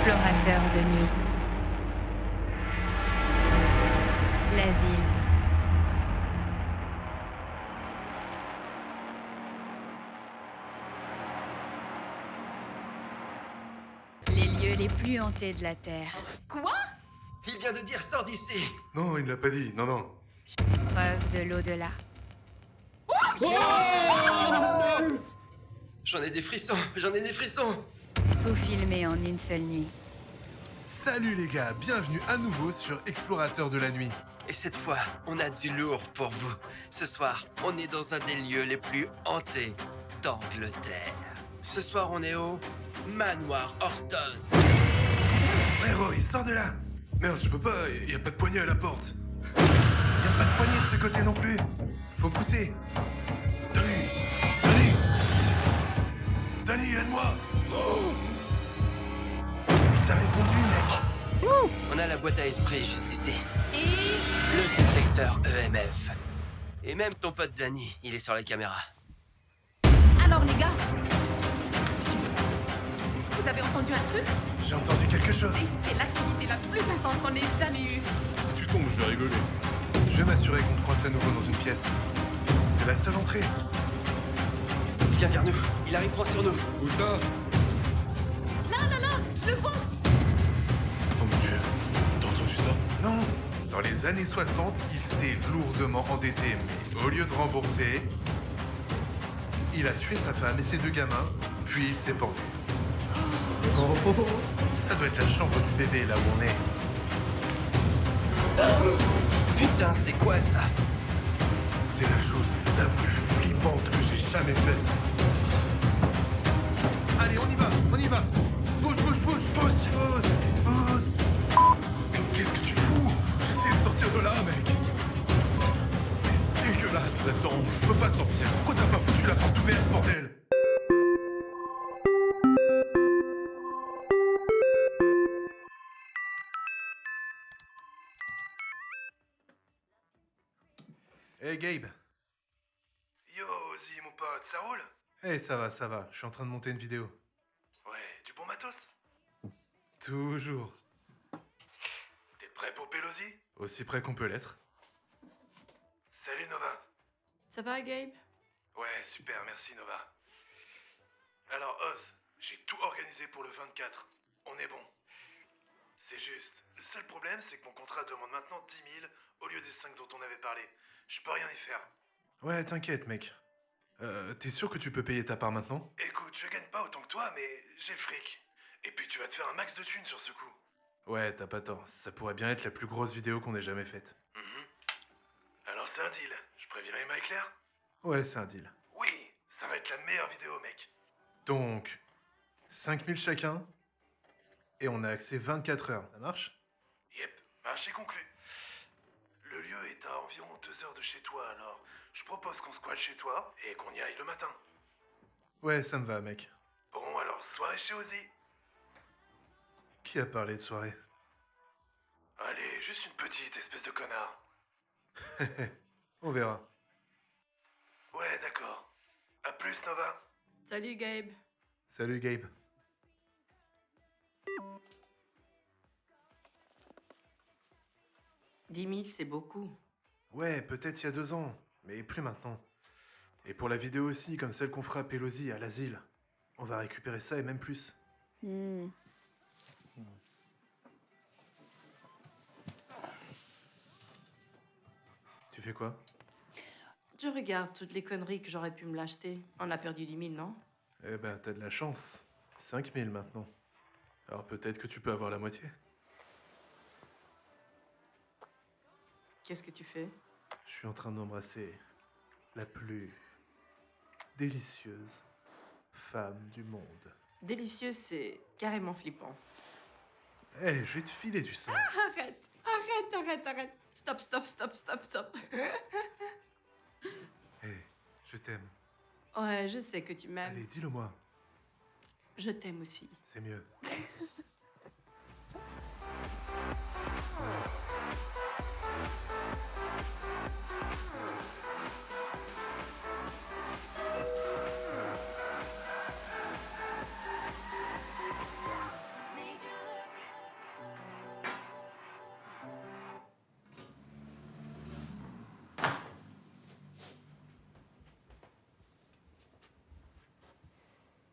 Explorateur de nuit. L'asile. Les lieux les plus hantés de la Terre. Quoi? Il vient de dire sors d'ici. Non, il ne l'a pas dit, non, non. Preuve de l'au-delà. J'en ai des frissons, j'en ai des frissons. Tout filmé en une seule nuit. Salut les gars, bienvenue à nouveau sur Explorateur de la nuit. Et cette fois, on a du lourd pour vous. Ce soir, on est dans un des lieux les plus hantés d'Angleterre. Ce soir, on est au Manoir Horton. Frérot, il sort de là. Merde, je peux pas, y a pas de poignée à la porte. Y a pas de poignée de ce côté non plus. Faut pousser. Danny, aide-moi. Oh. T'as répondu, mec. On a la boîte à esprit juste ici. Et le détecteur EMF. Et même ton pote Danny, il est sur la caméra. Alors les gars, vous avez entendu un truc? J'ai entendu quelque chose. C'est l'activité la plus intense qu'on ait jamais eue. Si tu tombes, je vais rigoler. Je vais m'assurer qu'on te coince à nouveau dans une pièce. C'est la seule entrée. Il vient vers nous, il arrive droit sur nous. Où ça? Là, je le vois. Oh mon dieu, t'as entendu ça? Non. Dans les années 60, il s'est lourdement endetté, mais au lieu de rembourser, il a tué sa femme et ses deux gamins, puis il s'est pendu. Oh. Ça doit être la chambre du bébé, là où on est. Putain, c'est quoi ça? C'est la chose la plus flippante que j'ai jamais faite. Allez, on y va. Bouge. Pousse. Qu'est-ce que tu fous? J'essaie de sortir de là, mec. C'est dégueulasse là-dedans, je peux pas sortir. Pourquoi t'as pas foutu la porte ouverte, bordel? Hey Gabe. Yo, Ozzy, mon pote, ça roule? Hey, ça va, je suis en train de monter une vidéo. Ouais, du bon matos? Toujours. T'es prêt pour Pelosi? Aussi prêt qu'on peut l'être. Salut Nova. Ça va, Gabe? Ouais, super, merci Nova. Alors Oz, j'ai tout organisé pour le 24. On est bon. C'est juste, le seul problème c'est que mon contrat demande maintenant 10 000 au lieu des 5 dont on avait parlé. Je peux rien y faire. Ouais, t'inquiète mec. T'es sûr que tu peux payer ta part maintenant? Écoute, je gagne pas autant que toi, mais j'ai le fric. Et puis tu vas te faire un max de thunes sur ce coup. Ouais, t'as pas tort. Ça pourrait bien être la plus grosse vidéo qu'on ait jamais faite. Alors c'est un deal. Je préviens Emma et Claire? Ouais, c'est un deal. Oui, ça va être la meilleure vidéo, mec. Donc, 5 000 chacun, et on a accès 24 heures. Ça marche? Yep, marché conclu. Le lieu est à environ 2 heures de chez toi, alors je propose qu'on squatte chez toi et qu'on y aille le matin. Ouais, ça me va, mec. Bon, alors soirée chez Ozzy. Qui a parlé de soirée? Allez, juste une petite espèce de connard. On verra. Ouais, d'accord. À plus, Nova. Salut, Gabe. Salut, Gabe. « 10 000, c'est beaucoup. Ouais, peut-être il y a 2 ans, mais plus maintenant. Et pour la vidéo aussi, comme celle qu'on fera à Pelosi, à l'asile. On va récupérer ça et même plus. Tu fais quoi? Tu regardes toutes les conneries que j'aurais pu me l'acheter. On a perdu 10 000, non? Eh ben, t'as de la chance. 5 000 maintenant. Alors peut-être que tu peux avoir la moitié. Qu'est-ce que tu fais? Je suis en train d'embrasser la plus délicieuse femme du monde. Délicieux, c'est carrément flippant. Eh, je vais te filer du sang. Arrête. Stop. Eh, je t'aime. Ouais, je sais que tu m'aimes. Allez, dis-le-moi. Je t'aime aussi. C'est mieux.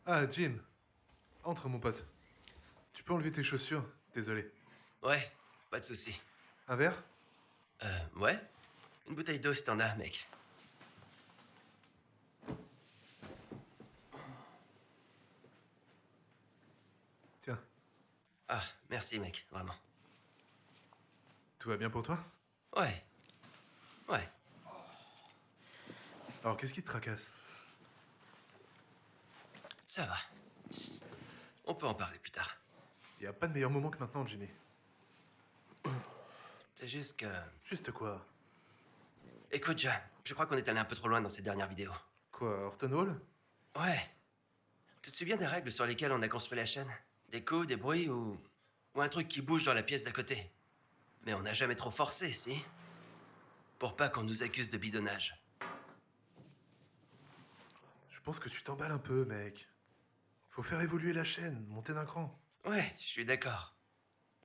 Ah, Jim. Entre, mon pote. Tu peux enlever tes chaussures? Désolé. Ouais, pas de souci. Un verre? Ouais. Une bouteille d'eau si t'en as, mec. Tiens. Ah, merci, mec, vraiment. Tout va bien pour toi? Ouais. Ouais. Alors, qu'est-ce qui te tracasse? Ça va. On peut en parler plus tard. Y a pas de meilleur moment que maintenant, Jimmy. C'est juste que... Juste quoi? Écoute, je crois qu'on est allé un peu trop loin dans cette dernière vidéo. Quoi, Horton Hall? Ouais. Tu te souviens des règles sur lesquelles on a construit la chaîne? Des coups, des bruits ou un truc qui bouge dans la pièce d'à côté? Mais on n'a jamais trop forcé, si? Pour pas qu'on nous accuse de bidonnage. Je pense que tu t'emballes un peu, mec. Faut faire évoluer la chaîne, monter d'un cran. Ouais, je suis d'accord.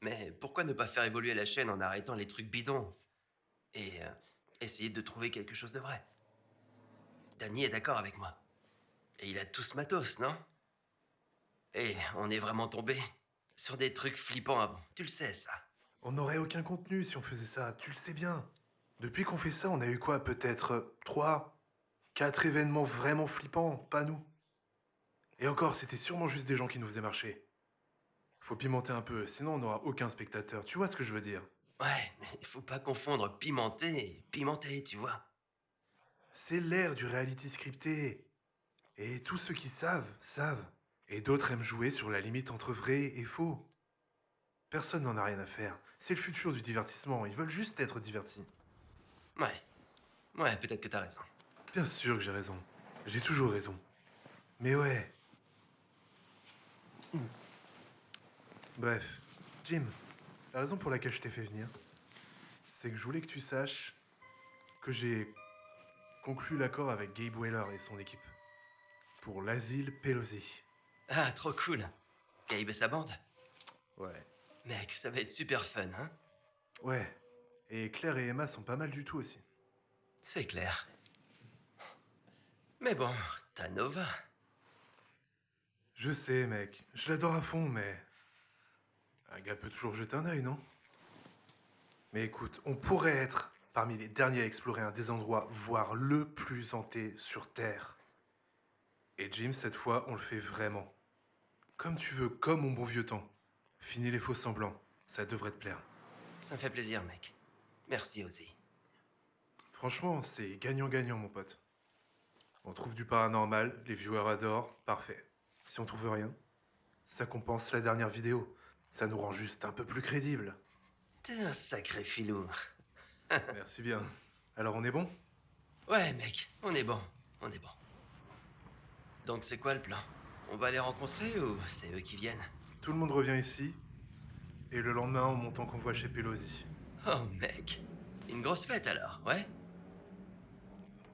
Mais pourquoi ne pas faire évoluer la chaîne en arrêtant les trucs bidons? Et essayer de trouver quelque chose de vrai? Danny est d'accord avec moi. Et il a tout ce matos, non? Et on est vraiment tombé sur des trucs flippants avant. Tu le sais, ça. On n'aurait aucun contenu si on faisait ça, tu le sais bien. Depuis qu'on fait ça, on a eu quoi, peut-être 3, 4 événements vraiment flippants, pas nous. Et encore, c'était sûrement juste des gens qui nous faisaient marcher. Faut pimenter un peu, sinon on n'aura aucun spectateur, tu vois ce que je veux dire? Ouais, mais il faut pas confondre pimenté et pimenté, tu vois. C'est l'ère du reality scripté. Et tous ceux qui savent, savent. Et d'autres aiment jouer sur la limite entre vrai et faux. Personne n'en a rien à faire. C'est le futur du divertissement, ils veulent juste être divertis. Ouais. Ouais, peut-être que t'as raison. Bien sûr que j'ai raison. J'ai toujours raison. Mais ouais. Bref, Jim, la raison pour laquelle je t'ai fait venir, c'est que je voulais que tu saches que j'ai conclu l'accord avec Gabe Wheeler et son équipe pour l'asile Pelosi. Ah, trop cool. Gabe et sa bande? Ouais. Mec, ça va être super fun, hein? Ouais. Et Claire et Emma sont pas mal du tout aussi. C'est clair. Mais bon, t'as Nova. Je sais, mec. Je l'adore à fond, mais... un gars peut toujours jeter un œil, non? Mais écoute, on pourrait être parmi les derniers à explorer un des endroits, voire le plus hanté sur Terre. Et Jim, cette fois, on le fait vraiment. Comme tu veux, comme mon bon vieux temps. Fini les faux semblants. Ça devrait te plaire. Ça me fait plaisir, mec. Merci, Ozzy. Franchement, c'est gagnant-gagnant, mon pote. On trouve du paranormal, les viewers adorent, parfait. Si on trouve rien, ça compense la dernière vidéo. Ça nous rend juste un peu plus crédibles. T'es un sacré filou. Merci bien. Alors on est bon? Ouais, mec, on est bon. On est bon. Donc c'est quoi le plan? On va les rencontrer ou c'est eux qui viennent? Tout le monde revient ici, et le lendemain on monte en convoi chez Pelosi. Oh, mec. Une grosse fête alors, ouais?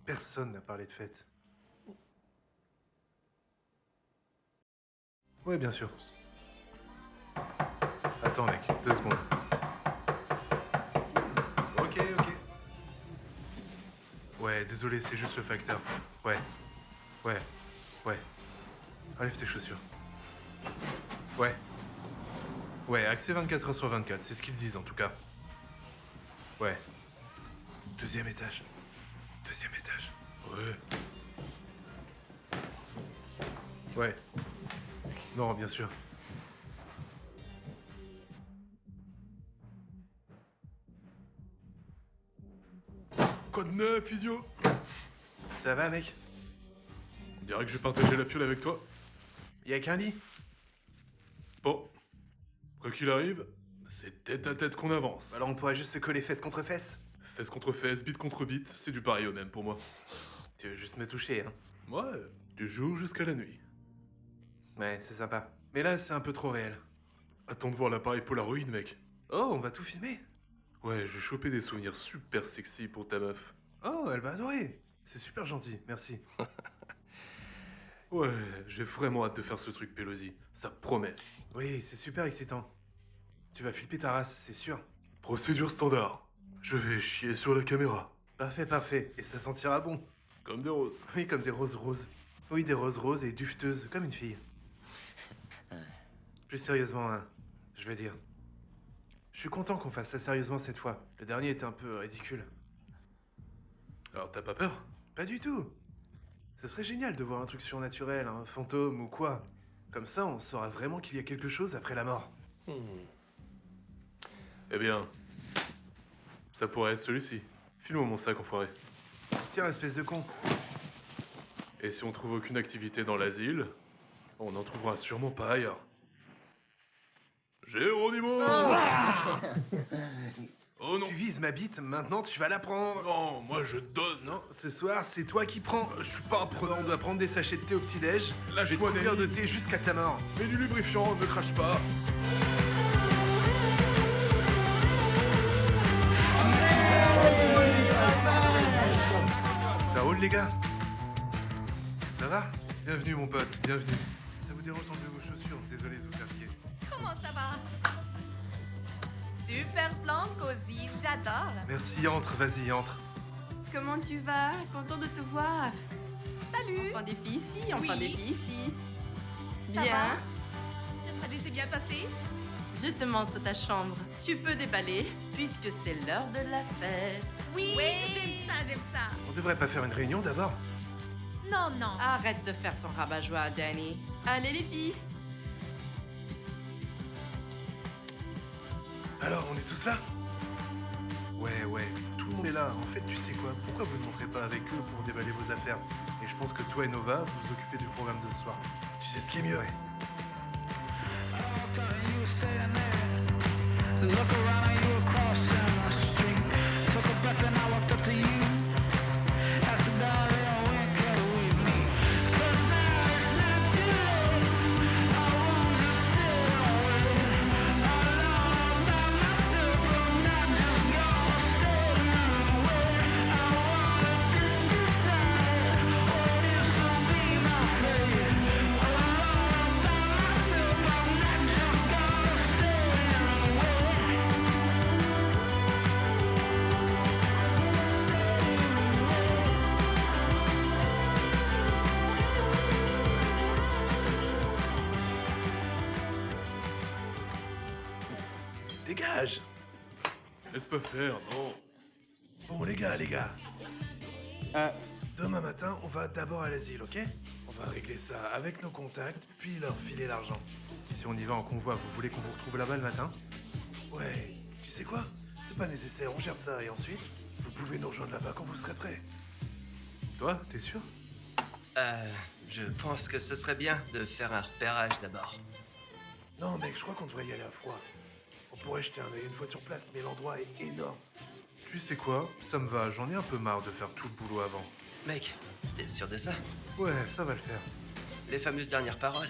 Personne n'a parlé de fête. Ouais, bien sûr. Attends, mec, 2 secondes. Ok. Ouais, désolé, c'est juste le facteur. Ouais. Enlève tes chaussures. Ouais, accès 24 heures sur 24, c'est ce qu'ils disent en tout cas. Ouais. Deuxième étage. Ouais. Non, bien sûr. Quoi de neuf, idiot? Ça va, mec? On dirait que je vais partager la piole avec toi. Y'a qu'un lit? Bon, quoi qu'il arrive, c'est tête à tête qu'on avance. Alors on pourrait juste se coller fesse contre fesse. Fesse contre fesse, bite contre bite, c'est du pareil au même pour moi. Tu veux juste me toucher, hein? Ouais, du jour jusqu'à la nuit. Ouais, c'est sympa. Mais là, c'est un peu trop réel. Attends de voir l'appareil Polaroid, mec. Oh, on va tout filmer? Ouais, je vais choper des souvenirs super sexy pour ta meuf. Oh, elle va adorer. C'est super gentil, merci. Ouais, j'ai vraiment hâte de faire ce truc, Pelosi. Ça promet. Oui, c'est super excitant. Tu vas flipper ta race, c'est sûr. Procédure standard. Je vais chier sur la caméra. Parfait. Et ça sentira bon. Comme des roses. Oui, comme des roses roses. Oui, des roses roses et dufteuses, comme une fille. Plus sérieusement, hein, je veux dire. Je suis content qu'on fasse ça sérieusement cette fois. Le dernier était un peu ridicule. Alors t'as pas peur? Pas du tout. Ce serait génial de voir un truc surnaturel, un fantôme ou quoi. Comme ça, on saura vraiment qu'il y a quelque chose après la mort. Eh bien, ça pourrait être celui-ci. File-moi mon sac, enfoiré. Tiens, espèce de con. Et si on trouve aucune activité dans l'asile, on n'en trouvera sûrement pas ailleurs. Géronimo! Oh non! Tu vises ma bite, maintenant tu vas la prendre. Non, moi je donne! Non, ce soir, c'est toi qui prends. Je suis pas un preneur. On doit prendre des sachets de thé au petit-déj. Lâche-moi, Des couverts de Danny. thé jusqu'à ta mort. Mais du lubrifiant, ne crache pas! Ça roule, les gars? Ça va? Bienvenue, mon pote, bienvenue. Ça vous dérange d'enlever vos chaussures? Désolé de vous faire chier. Comment ça va? Super plan, cosy, j'adore. Merci, entre, vas-y, entre. Comment tu vas? Content de te voir. Salut. Enfin des filles ici, enfin Oui. des filles ici. Ça Bien. va? Le trajet s'est bien passé? Je te montre ta chambre. Tu peux déballer, puisque c'est l'heure de la fête. Oui, j'aime ça, j'aime ça. On devrait pas faire une réunion d'abord? Non, non. Arrête de faire ton rabat-joie, Danny. Allez les filles. Alors, on est tous là? Ouais, tout le monde est là. En fait, tu sais quoi? Pourquoi vous ne montrez pas avec eux pour déballer vos affaires? Et je pense que toi et Nova, vous vous occupez du programme de ce soir. Tu sais ce qui est mieux, ouais. Dégage! Laisse pas faire, non. Bon, les gars. Demain matin, on va d'abord à l'asile, ok? On va régler ça avec nos contacts, puis leur filer l'argent. Si on y va en convoi, vous voulez qu'on vous retrouve là-bas le matin? Ouais, tu sais quoi? C'est pas nécessaire, on gère ça, et ensuite, vous pouvez nous rejoindre là-bas quand vous serez prêts. Toi, t'es sûr? Je pense que ce serait bien de faire un repérage d'abord. Non, mec, je crois qu'on devrait y aller à froid. On pourrait jeter un œil une fois sur place, mais l'endroit est énorme. Tu sais quoi? Ça me va, j'en ai un peu marre de faire tout le boulot avant. Mec, t'es sûr de ça? Ouais, ça va le faire. Les fameuses dernières paroles?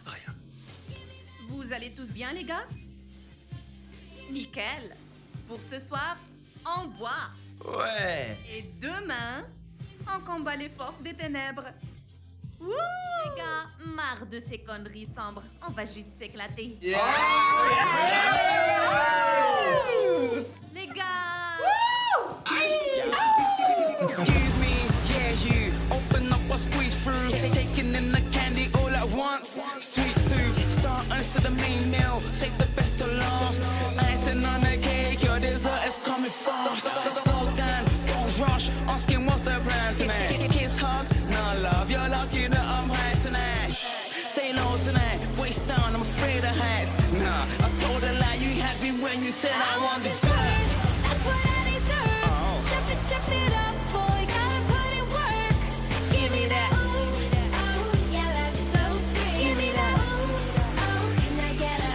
Rien. Vous allez tous bien, les gars? Nickel. Pour ce soir, on boit. Ouais! Et demain, on combat les forces des ténèbres. Wouh! Les gars, marre de ces conneries sombres. On va juste s'éclater. Les gars! Excuse me, yeah, you open up or squeeze through, taking in the candy all at once. Sweet tooth, starters to the main meal, save the best to last. Icing on the cake, your dessert is coming fast. Slow down, don't rush, asking what's the plan tonight. Kiss, hug, no love, you're lucky that I'm high tonight. Stay low tonight, waist down, I'm afraid of heights. Nah, I told a lie, you had me when you said I want this shit. That's what I deserve. Shove it up, boy. Gotta put in work. Give me that. Oh, yeah, that's so sweet. Give me that. Oh, can I get a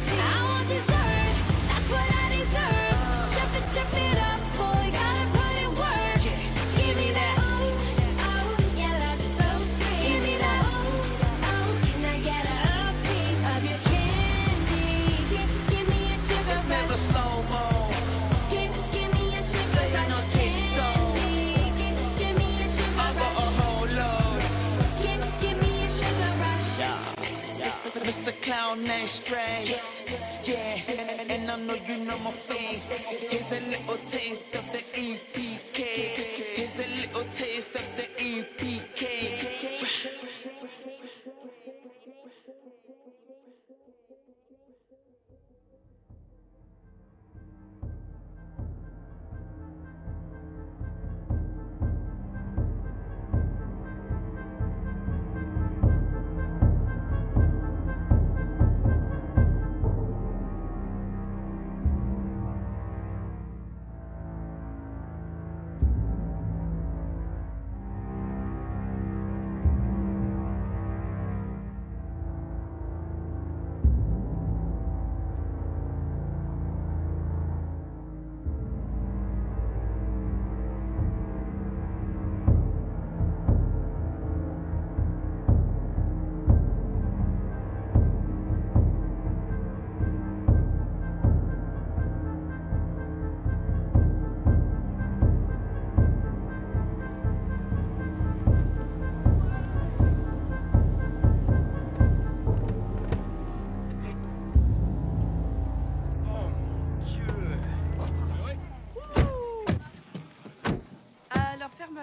piece? I want dessert. That's what I deserve. Shove it up, boy. Gotta put in work. Give me that. Oh, yeah, that's so sweet. Give me that. Oh, can I get a piece of your candy? Give me a sugar It's never rush. slow-mo. Give me a sugar Ain't no rush tiptoe. candy. Give me a sugar I got a rush. whole load. Give me a sugar rush. Mr. Clown ain't straight. Yeah, and I know you know my face. Here's a little taste of the EPK. Here's a little taste of the EPK.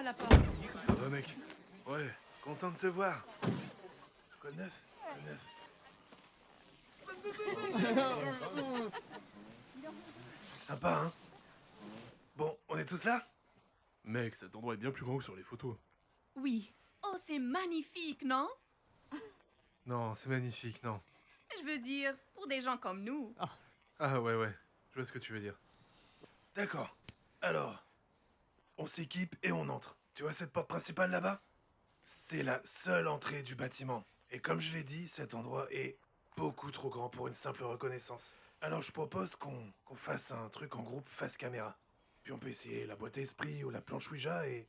à la porte. Ça va, mec? Ouais, content de te voir. Quoi de neuf? Quoi de neuf? Sympa, hein? Bon, on est tous là? Mec, cet endroit est bien plus grand que sur les photos. Oui. Oh, c'est magnifique, non? Non, c'est magnifique, non. Je veux dire, pour des gens comme nous. Ah ouais, je vois ce que tu veux dire. D'accord. Alors, on s'équipe et on entre. Tu vois cette porte principale là-bas? C'est la seule entrée du bâtiment. Et comme je l'ai dit, cet endroit est beaucoup trop grand pour une simple reconnaissance. Alors je propose qu'on fasse un truc en groupe face caméra. Puis on peut essayer la boîte à esprit ou la planche Ouija et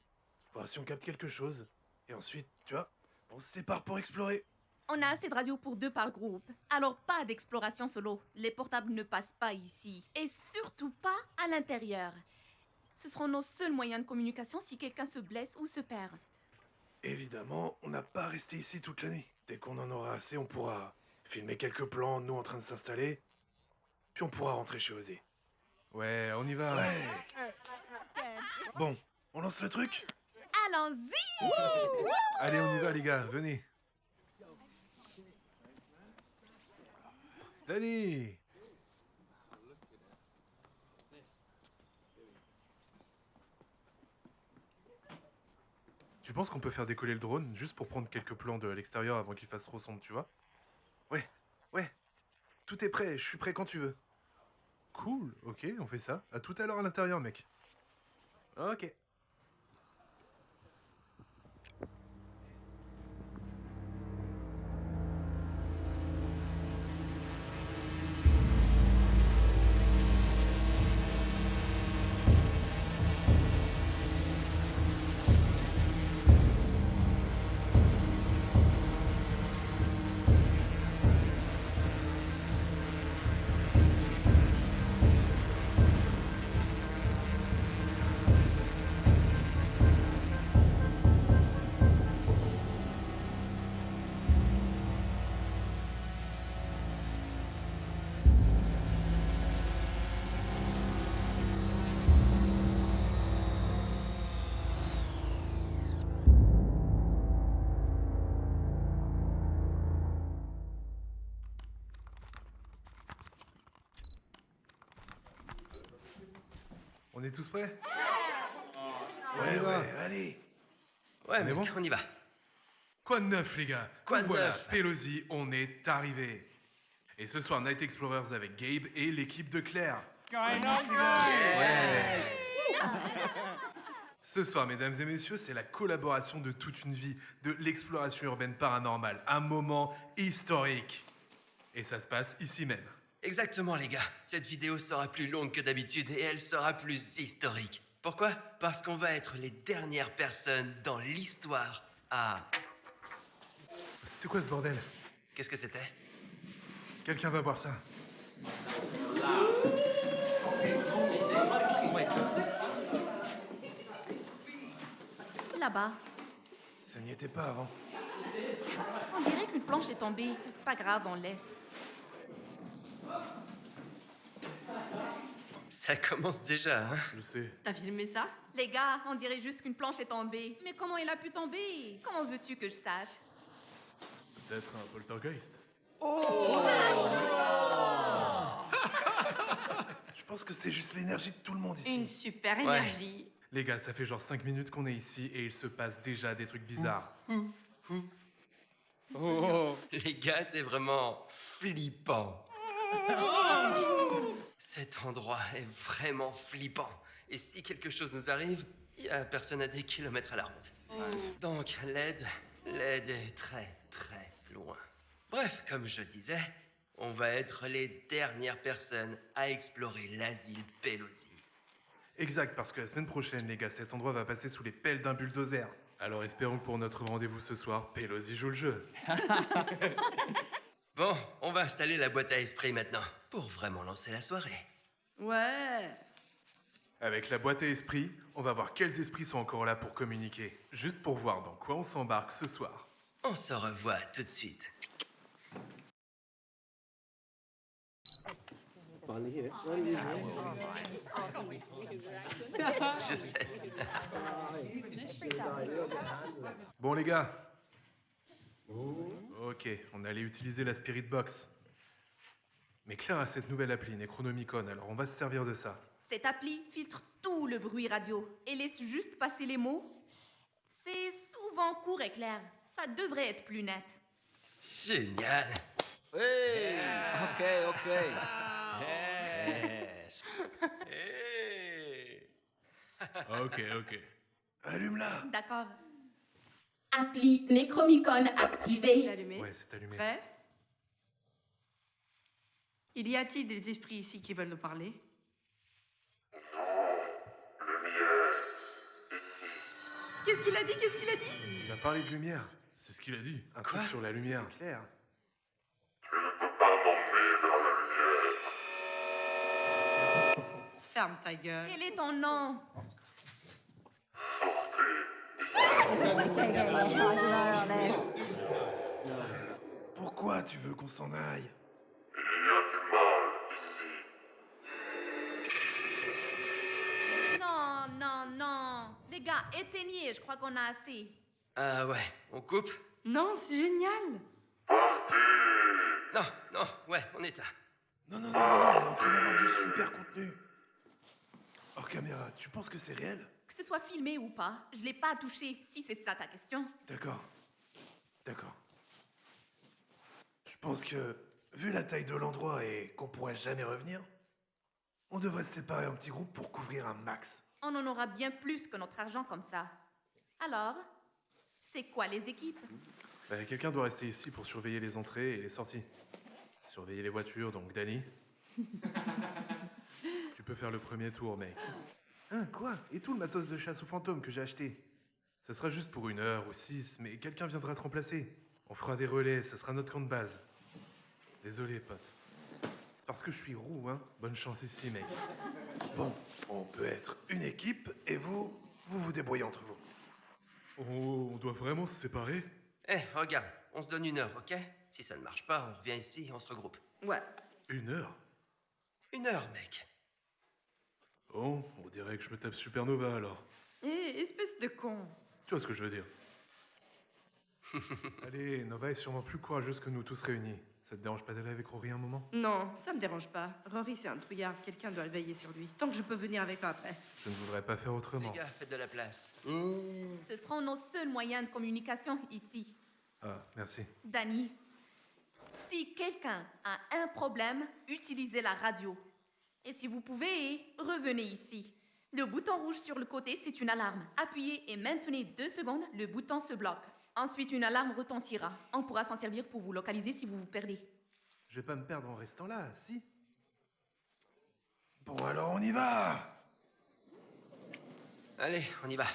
voir si on capte quelque chose. Et ensuite, tu vois, on se sépare pour explorer. On a assez de radio pour 2 par groupe. Alors pas d'exploration solo. Les portables ne passent pas ici. Et surtout pas à l'intérieur. Ce seront nos seuls moyens de communication si quelqu'un se blesse ou se perd. Évidemment, on n'a pas resté ici toute la nuit. Dès qu'on en aura assez, on pourra filmer quelques plans, nous en train de s'installer. Puis on pourra rentrer chez Ozzy. Ouais, on y va. Ouais. Bon, on lance le truc? Allons-y! Allez, on y va, les gars, venez. Danny! Tu penses qu'on peut faire décoller le drone juste pour prendre quelques plans de l'extérieur avant qu'il fasse trop sombre, tu vois? Ouais. Tout est prêt, je suis prêt quand tu veux. Cool, ok, on fait ça. À tout à l'heure à l'intérieur, mec. Ok. On est tous prêts? Ouais, allez. Ouais, On est mec, bon on y va. Quoi de neuf, les gars? Quoi de Voilà, neuf? Pelosi, on est arrivé. Et ce soir, Night Explorers avec Gabe et l'équipe de Claire. Ce soir, mesdames et messieurs, c'est la collaboration de toute une vie de l'exploration urbaine paranormale. Un moment historique. Et ça se passe ici même. Exactement, les gars. Cette vidéo sera plus longue que d'habitude et elle sera plus historique. Pourquoi? Parce qu'on va être les dernières personnes dans l'histoire à... C'était quoi ce bordel? Qu'est-ce que c'était? Quelqu'un va voir ça. Là-bas. Ça n'y était pas avant. On dirait qu'une planche est tombée. Pas grave, on laisse. Ça commence déjà, hein? Je sais. T'as filmé ça? Les gars, on dirait juste qu'une planche est tombée. Mais comment il a pu tomber? Comment veux-tu que je sache? Peut-être un poltergeist. Je pense que c'est juste l'énergie de tout le monde ici. Une super énergie. Les gars, ça fait genre 5 minutes qu'on est ici et il se passe déjà des trucs bizarres. Les gars, c'est vraiment flippant. Cet endroit est vraiment flippant. Et si quelque chose nous arrive, il y a personne à des kilomètres à la ronde. Donc, l'aide est très, très loin. Bref, comme je disais, on va être les dernières personnes à explorer l'asile Pelosi. Exact, parce que la semaine prochaine, les gars, cet endroit va passer sous les pelles d'un bulldozer. Alors espérons que pour notre rendez-vous ce soir, Pelosi joue le jeu. Bon, on va installer la boîte à esprit maintenant, pour vraiment lancer la soirée. Ouais. Avec la boîte à esprit, on va voir quels esprits sont encore là pour communiquer. Juste pour voir dans quoi on s'embarque ce soir. On se revoit tout de suite. Je sais. Bon les gars. Ok, on allait utiliser la Spirit Box. Mais Claire a cette nouvelle appli, Necronomicon, alors on va se servir de ça. Cette appli filtre tout le bruit radio et laisse juste passer les mots. C'est souvent court et clair. Ça devrait être plus net. Génial. Hey, ok. Hey. Ok. Allume-la. D'accord. Appli Necromicon activée. C'est allumé. Ouais, c'est allumé. Prêt? Il y a-t-il des esprits ici qui veulent nous parler? Qu'est-ce qu'il a dit? Il a parlé de lumière. C'est ce qu'il a dit. Un truc sur la lumière. Claire. Ferme ta gueule. Quel est ton nom? Pourquoi tu veux qu'on s'en aille? Non. Les gars, éteignez, je crois qu'on a assez. Ah ouais, on coupe? Non, c'est génial. Non, ouais, on éteint. Non, on est en train d'avoir du super contenu. Hors caméra, tu penses que c'est réel? Que ce soit filmé ou pas, je l'ai pas touché, si c'est ça ta question. D'accord. Je pense que, vu la taille de l'endroit et qu'on pourrait jamais revenir, on devrait se séparer en petits groupes pour couvrir un max. On en aura bien plus que notre argent comme ça. Alors, c'est quoi les équipes? Quelqu'un doit rester ici pour surveiller les entrées et les sorties. Surveiller les voitures, donc Danny. Tu peux faire le premier tour, mec. Hein, quoi? Et tout le matos de chasse aux fantômes que j'ai acheté? Ce sera juste pour 1 heure ou 6, mais quelqu'un viendra te remplacer. On fera des relais, ce sera notre camp de base. Désolé, pote. C'est parce que je suis roux, hein. Bonne chance ici, mec. Bon, on peut être une équipe, et vous vous débrouillez entre vous. Oh, on doit vraiment se séparer? Regarde, on se donne 1 heure, ok? Si ça ne marche pas, on revient ici et on se regroupe. Ouais. 1 heure? 1 heure, mec. Bon, on dirait que je me tape Supernova alors. Espèce de con. Tu vois ce que je veux dire? Allez, Nova est sûrement plus courageuse que nous tous réunis. Ça te dérange pas d'aller avec Rory un moment? Non, ça me dérange pas. Rory, c'est un trouillard. Quelqu'un doit le veiller sur lui. Tant que je peux venir avec toi après. Je ne voudrais pas faire autrement. Les gars, faites de la place. Ce seront nos seuls moyens de communication ici. Ah, merci. Danny, si quelqu'un a un problème, utilisez la radio. Et si vous pouvez, revenez ici. Le bouton rouge sur le côté, c'est une alarme. Appuyez et maintenez 2 secondes, le bouton se bloque. Ensuite, une alarme retentira. On pourra s'en servir pour vous localiser si vous vous perdez. Je vais pas me perdre en restant là, si? Bon, alors on y va! Allez, on y va.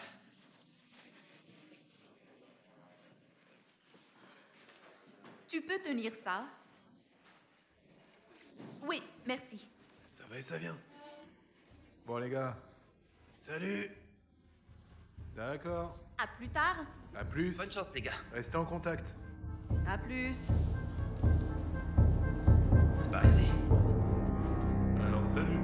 Tu peux tenir ça? Oui, merci. Ça va et ça vient. Bon, les gars. Salut! D'accord. À plus tard. À plus. Bonne chance, les gars. Restez en contact. À plus. C'est par ici. Alors salut.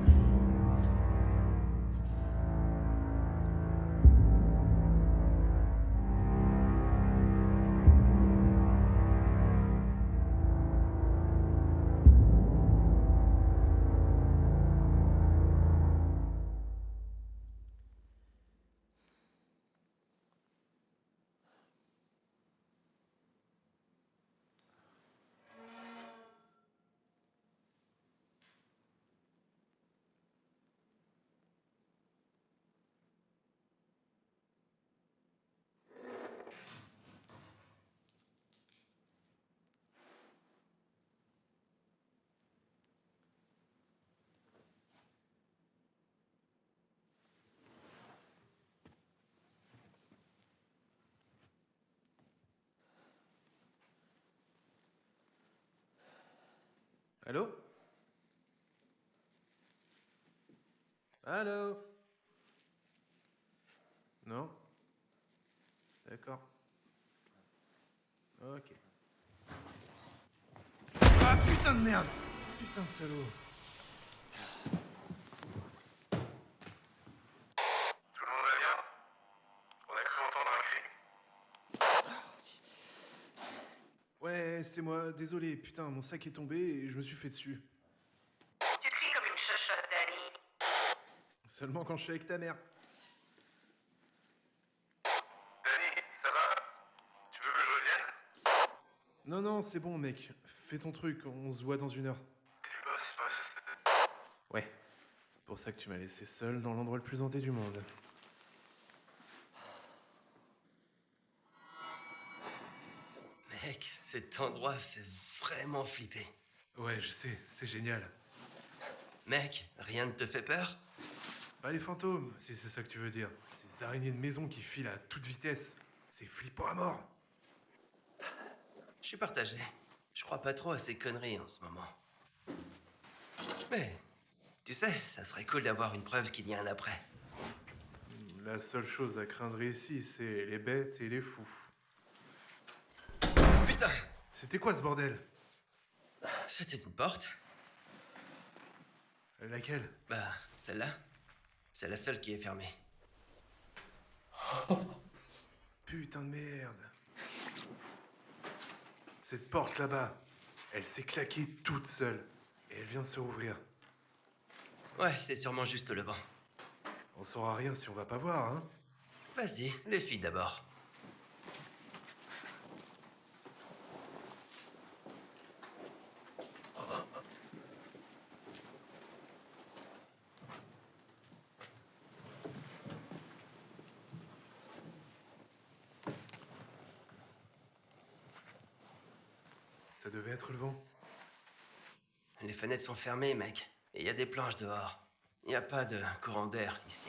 Allô? Allô? Non? D'accord. Ok. Ah putain de merde! Putain de salaud. Tout le monde va bien? On a cru entendre un Ouais, c'est moi, désolé, putain, mon sac est tombé et je me suis fait dessus. Tu cries comme une chochotte, Danny. Seulement quand je suis avec ta mère. Danny, ça va? Tu veux que je revienne? Non, c'est bon, mec. Fais ton truc, on se voit dans 1 heure. T'es le boss. Ouais. C'est pour ça que tu m'as laissé seul dans l'endroit le plus hanté du monde. Mec, cet endroit fait vraiment flipper. Ouais, je sais, c'est génial. Mec, rien ne te fait peur? Bah, les fantômes, si c'est ça que tu veux dire. Ces araignées de maison qui filent à toute vitesse. C'est flippant à mort. Je suis partagé. Je crois pas trop à ces conneries en ce moment. Mais, tu sais, ça serait cool d'avoir une preuve qu'il y a un après. La seule chose à craindre ici, c'est les bêtes et les fous. Putain! C'était quoi ce bordel? C'était une porte? Laquelle? Bah, celle-là. C'est la seule qui est fermée. Putain de merde. Cette porte là-bas, elle s'est claquée toute seule. Et elle vient de se rouvrir. Ouais, c'est sûrement juste le banc. On saura rien si on va pas voir, hein? Vas-y, les filles d'abord. Ça devait être le vent. Les fenêtres sont fermées, mec. Et il y a des planches dehors. Il n'y a pas de courant d'air ici.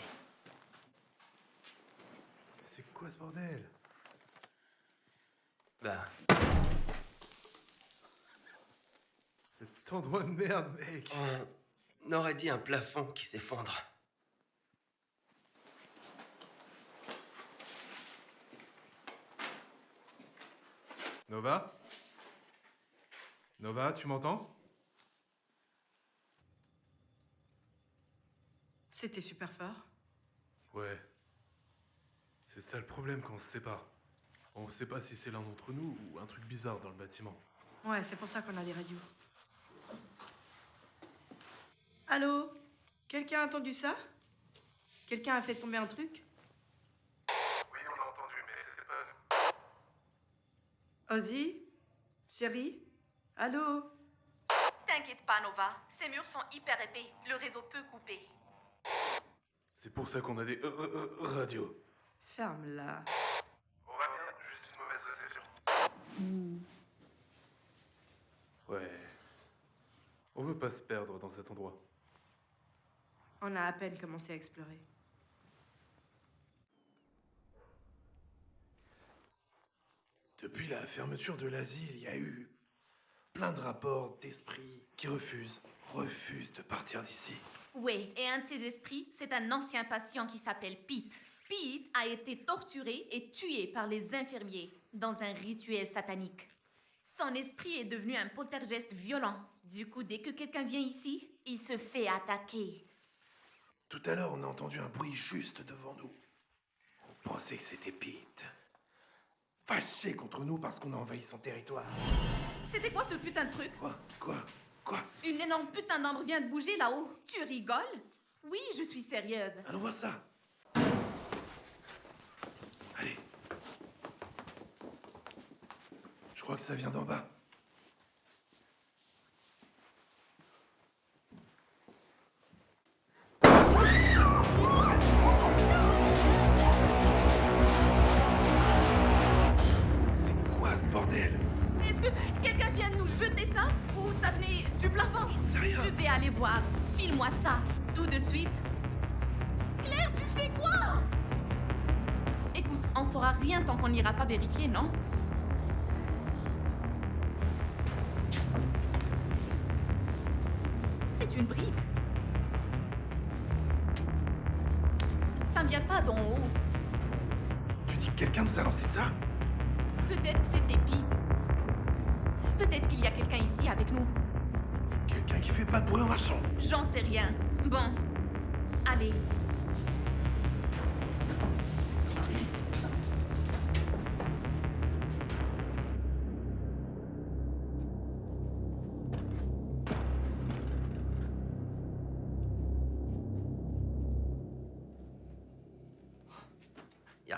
C'est quoi ce bordel? Bah, Cet endroit de merde, mec. on aurait dit un plafond qui s'effondre. Nova? Nova, tu m'entends? C'était super fort. Ouais. C'est ça le problème quand on se sépare. On sait pas si c'est l'un d'entre nous ou un truc bizarre dans le bâtiment. Ouais, c'est pour ça qu'on a les radios. Allô? Quelqu'un a entendu ça? Quelqu'un a fait tomber un truc? Oui, on a entendu, mais c'était pas nous. Ozzy? Chérie? Allô? T'inquiète pas, Nova. Ces murs sont hyper épais. Le réseau peut couper. C'est pour ça qu'on a des radios. Ferme-la. On va bien, juste une mauvaise réception. Ouais. On veut pas se perdre dans cet endroit. On a à peine commencé à explorer. Depuis la fermeture de l'asile, il y a eu plein de rapports d'esprits qui refusent de partir d'ici. Oui, et un de ces esprits, c'est un ancien patient qui s'appelle Pete. Pete a été torturé et tué par les infirmiers dans un rituel satanique. Son esprit est devenu un poltergeist violent. Du coup, dès que quelqu'un vient ici, il se fait attaquer. Tout à l'heure, on a entendu un bruit juste devant nous. On pensait que c'était Pete. Fâché contre nous parce qu'on a envahi son territoire. C'était quoi ce putain de truc? Quoi? Une énorme putain d'ombre vient de bouger là-haut. Tu rigoles? Oui, je suis sérieuse. Allons voir ça. Allez. Je crois que ça vient d'en bas. C'est quoi ce bordel? Est-ce que quelqu'un vient de nous jeter ça? Ou ça venait du plafond? J'en sais rien. Je vais aller voir. File-moi ça, tout de suite. Claire, tu fais quoi? Écoute, on saura rien tant qu'on n'ira pas vérifier, non? C'est une brique. Ça ne vient pas d'en haut. Tu dis que quelqu'un nous a lancé ça? Peut-être que c'était Pete. Peut-être qu'il y a quelqu'un ici avec nous. Quelqu'un qui fait pas de bruit en marchant. J'en sais rien. Bon, allez.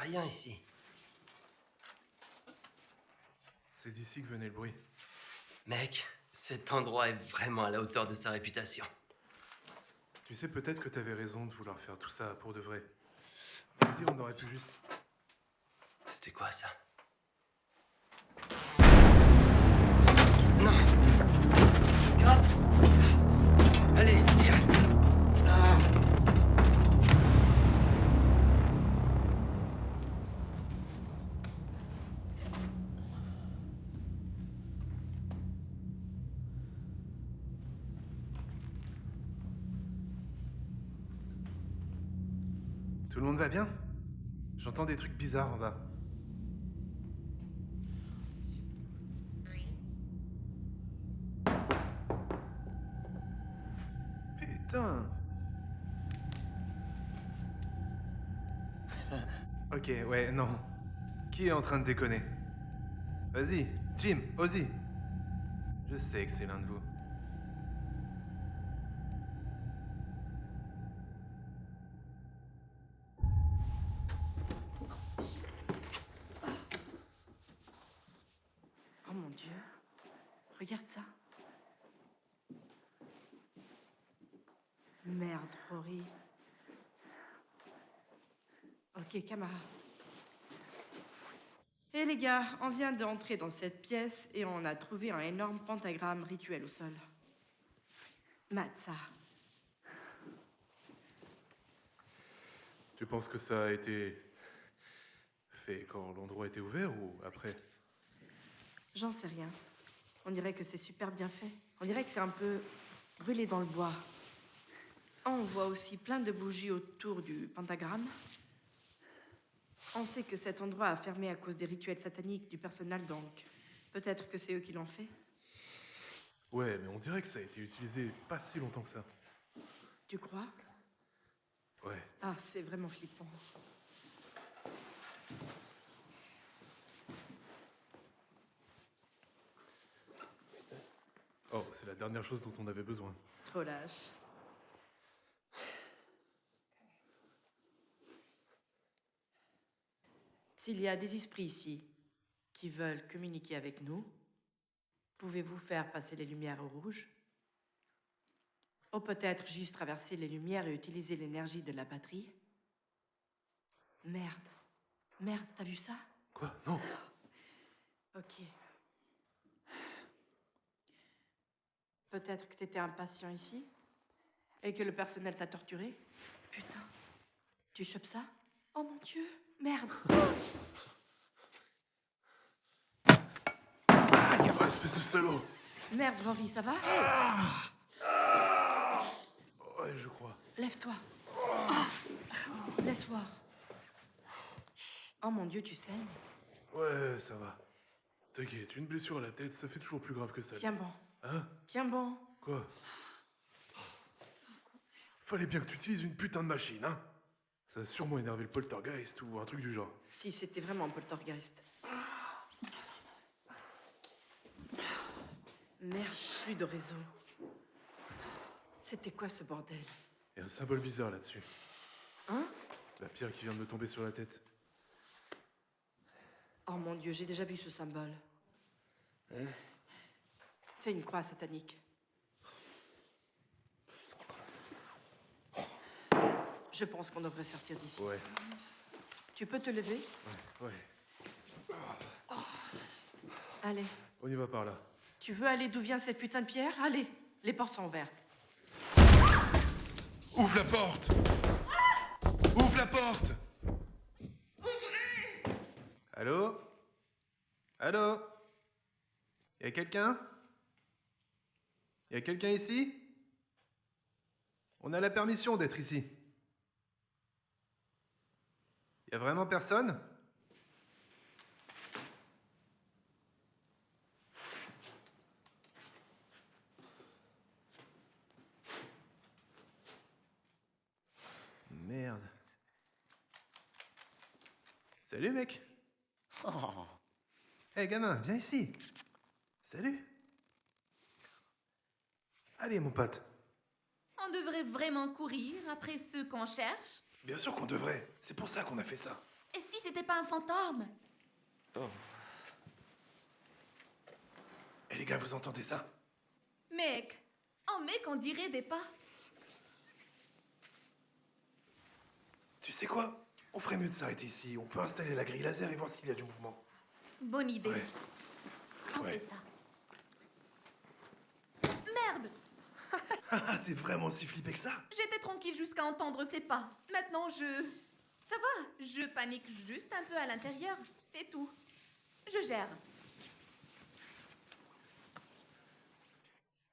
rien ici. C'est d'ici que venait le bruit. Mec, cet endroit est vraiment à la hauteur de sa réputation. Tu sais, peut-être que t'avais raison de vouloir faire tout ça pour de vrai. On va dire, on aurait pu juste... C'était quoi ça? Non! Gratte! Allez, tire! Ah. Tout le monde va bien? J'entends des trucs bizarres en bas. Putain! Ok, ouais, non. Qui est en train de déconner? Vas-y, Jim, Ozzy. Je sais que c'est l'un de vous. Oh mon Dieu. Regarde ça. Merde, Rory. Ok, camarade. Et les gars, on vient d'entrer dans cette pièce et on a trouvé un énorme pentagramme rituel au sol. Mate ça. Tu penses que ça a été fait quand l'endroit était ouvert ou après? J'en sais rien. On dirait que c'est super bien fait. On dirait que c'est un peu brûlé dans le bois. On voit aussi plein de bougies autour du pentagramme. On sait que cet endroit a fermé à cause des rituels sataniques du personnel, donc peut-être que c'est eux qui l'ont fait. Ouais, mais on dirait que ça a été utilisé pas si longtemps que ça. Tu crois? Ouais. Ah, c'est vraiment flippant. Oh, c'est la dernière chose dont on avait besoin. Trop lâche. S'il y a des esprits ici qui veulent communiquer avec nous, pouvez-vous faire passer les lumières au rouge? Ou peut-être juste traverser les lumières et utiliser l'énergie de la batterie? Merde. Merde, t'as vu ça? Quoi? Non. Ok. Peut-être que t'étais un patient ici et que le personnel t'a torturé? Putain. Tu chopes ça? Oh mon Dieu. Merde. Oh, espèce de salaud! Merde, Rory, ça va? Ouais, je crois. Lève-toi. Laisse voir. Oh mon Dieu, tu saignes. Ouais, ça va. T'inquiète, une blessure à la tête, ça fait toujours plus grave que ça. Tiens bon. Hein? Tiens bon. Quoi? Fallait bien que tu utilises une putain de machine, hein? Ça a sûrement énervé le poltergeist ou un truc du genre. Si c'était vraiment un poltergeist. Merde, plus de réseau. C'était quoi ce bordel? Il y a un symbole bizarre là-dessus. Hein? La pierre qui vient de me tomber sur la tête. Oh mon Dieu, j'ai déjà vu ce symbole. C'est une croix satanique. Je pense qu'on devrait sortir d'ici. Ouais, Tu peux te lever? ouais. Allez. On y va par là. Tu veux aller d'où vient cette putain de pierre? Allez, les portes sont ouvertes. Ouvre la porte! Ouvre la porte! Allô? Allô? Y a quelqu'un? Y a quelqu'un ici? On a la permission d'être ici. Y a vraiment personne? Merde. Salut, mec. Hey, gamin, viens ici. Salut. Allez, mon pote. On devrait vraiment courir après ceux qu'on cherche. Bien sûr qu'on devrait. C'est pour ça qu'on a fait ça. Et si c'était pas un fantôme. Eh les gars, vous entendez ça? Mec, on dirait des pas. Tu sais quoi? On ferait mieux de s'arrêter ici. On peut installer la grille laser et voir s'il y a du mouvement. Bonne idée. Ouais. On Ouais. fait ça. Merde! Ah, t'es vraiment si flippé que ça? J'étais tranquille jusqu'à entendre ces pas. Maintenant, ça va, je panique juste un peu à l'intérieur. C'est tout. Je gère.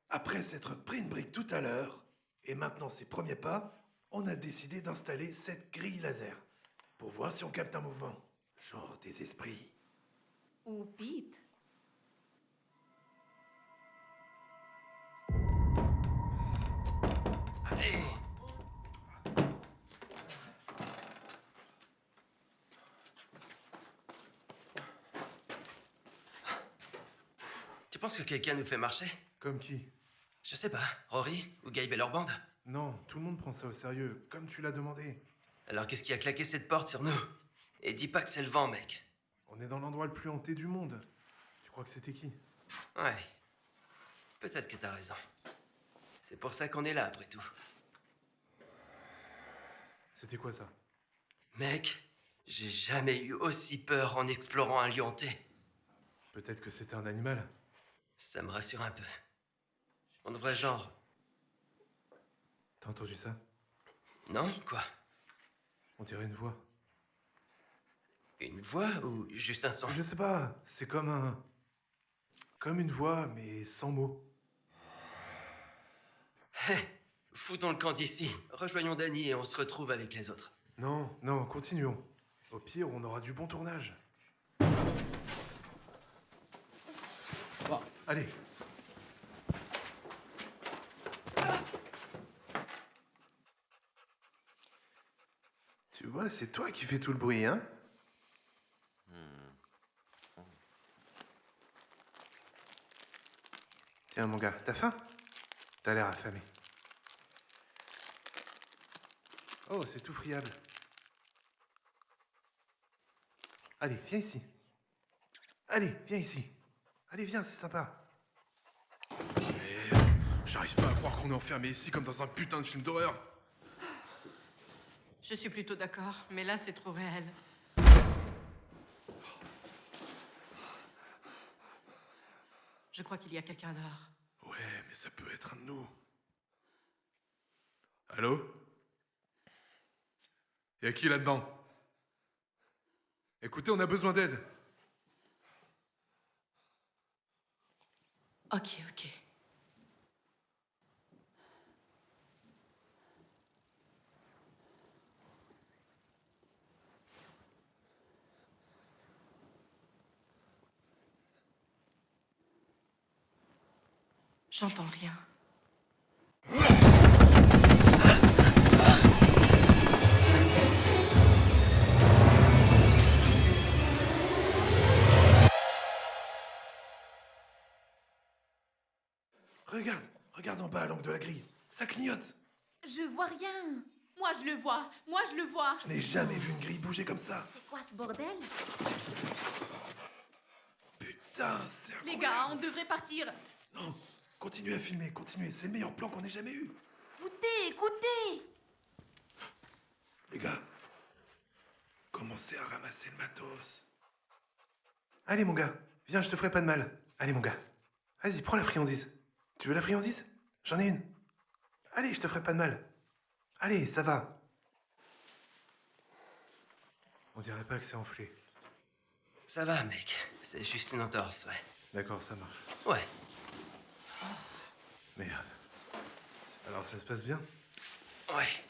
Après s'être pris une brique tout à l'heure, et maintenant ses premiers pas, on a décidé d'installer cette grille laser. Pour voir si on capte un mouvement. Genre des esprits. Ou Pete. Allez. Tu penses que quelqu'un nous fait marcher? Comme qui? Je sais pas. Rory ou Gabe et leur bande? Non, tout le monde prend ça au sérieux, comme tu l'as demandé. Alors qu'est-ce qui a claqué cette porte sur nous? Et dis pas que c'est le vent, mec. On est dans l'endroit le plus hanté du monde. Tu crois que c'était qui? Ouais. Peut-être que t'as raison. C'est pour ça qu'on est là, après tout. C'était quoi ça? Mec, j'ai jamais eu aussi peur en explorant un lieu hanté. Peut-être que c'était un animal. Ça me rassure un peu. On devrait genre... T'as entendu ça? Non? Quoi? On dirait une voix. Une voix ou juste un son? Je sais pas, c'est comme une voix, mais sans mots. Hé, foutons le camp d'ici. Rejoignons Danny et on se retrouve avec les autres. Non, non, continuons. Au pire, on aura du bon tournage. Bon. Allez. Tu vois, c'est toi qui fais tout le bruit, hein? Tiens, mon gars, t'as faim? T'as l'air affamé. Oh, c'est tout friable. Allez, viens ici. Allez, viens ici. Allez, viens, c'est sympa. Merde, j'arrive pas à croire qu'on est enfermé ici comme dans un putain de film d'horreur. Je suis plutôt d'accord, mais là, c'est trop réel. Je crois qu'il y a quelqu'un dehors. Ouais, mais ça peut être un de nous. Allô? Y'a qui là-dedans? Écoutez, on a besoin d'aide. Ok, ok. J'entends rien. Regarde en bas à l'angle de la grille. Ça clignote. Je vois rien. Moi, je le vois. Moi, je le vois. Je n'ai jamais vu une grille bouger comme ça. C'est quoi ce bordel? Putain, c'est Les incroyable. gars, on devrait partir. Non, continuez à filmer, continuez. C'est le meilleur plan qu'on ait jamais eu. Écoutez, écoutez. Les gars, commencez à ramasser le matos. Allez, mon gars, viens, je te ferai pas de mal. Allez, mon gars, vas-y, prends la friandise. Tu veux la friandise? J'en ai une. Allez, je te ferai pas de mal. Allez, ça va. On dirait pas que c'est enflé. Ça va, mec. C'est juste une entorse, ouais. D'accord, ça marche. Ouais. Merde. Alors, ça se passe bien? Ouais.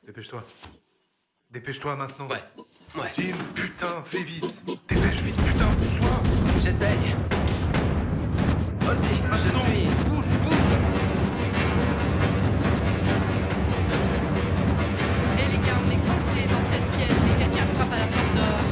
Dépêche-toi. Dépêche-toi maintenant. Ouais. Ouais. Tim, putain, fais vite. Dépêche vite, putain, bouge-toi. J'essaye. Vas-y, je Maintenant, suis. Bouge, bouge. Eh les gars, on est coincés dans cette pièce et quelqu'un frappe à la porte dehors.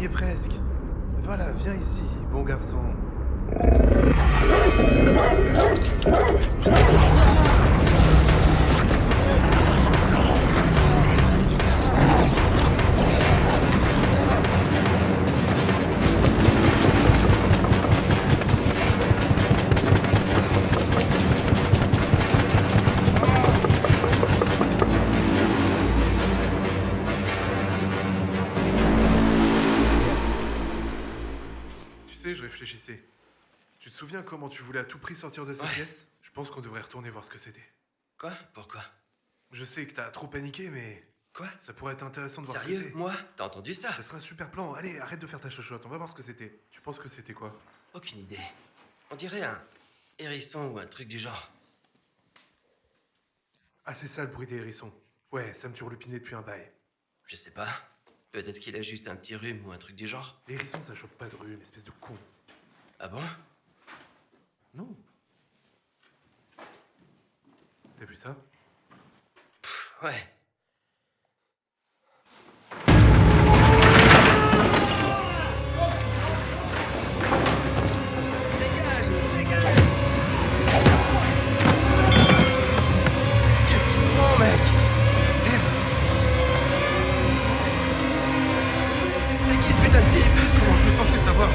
y est presque. Voilà, viens ici, bon garçon. Tu sais, je réfléchissais. Tu te souviens comment tu voulais à tout prix sortir de cette Ouais. pièce? Je pense qu'on devrait retourner voir ce que c'était. Quoi? Pourquoi? Je sais que t'as trop paniqué, mais Quoi? ça pourrait être intéressant de voir ce que Sérieux? c'est. Moi? T'as entendu ça? Ça serait un super plan. Allez, arrête de faire ta chochotte, on va voir ce que c'était. Tu penses que c'était quoi? Aucune idée. On dirait un hérisson ou un truc du genre. Ah, c'est ça le bruit des hérissons. Ouais, ça me turlupinait depuis un bail. Je sais pas. Peut-être qu'il a juste un petit rhume ou un truc du genre. Les hérissons, ça chope pas de rhume, espèce de con. Ah bon? Non. T'as vu ça? Ouais. Dégage! Dégage! Qu'est-ce qu'il te prend, mec? Tim! C'est qui ce putain de type? Comment je suis censé savoir?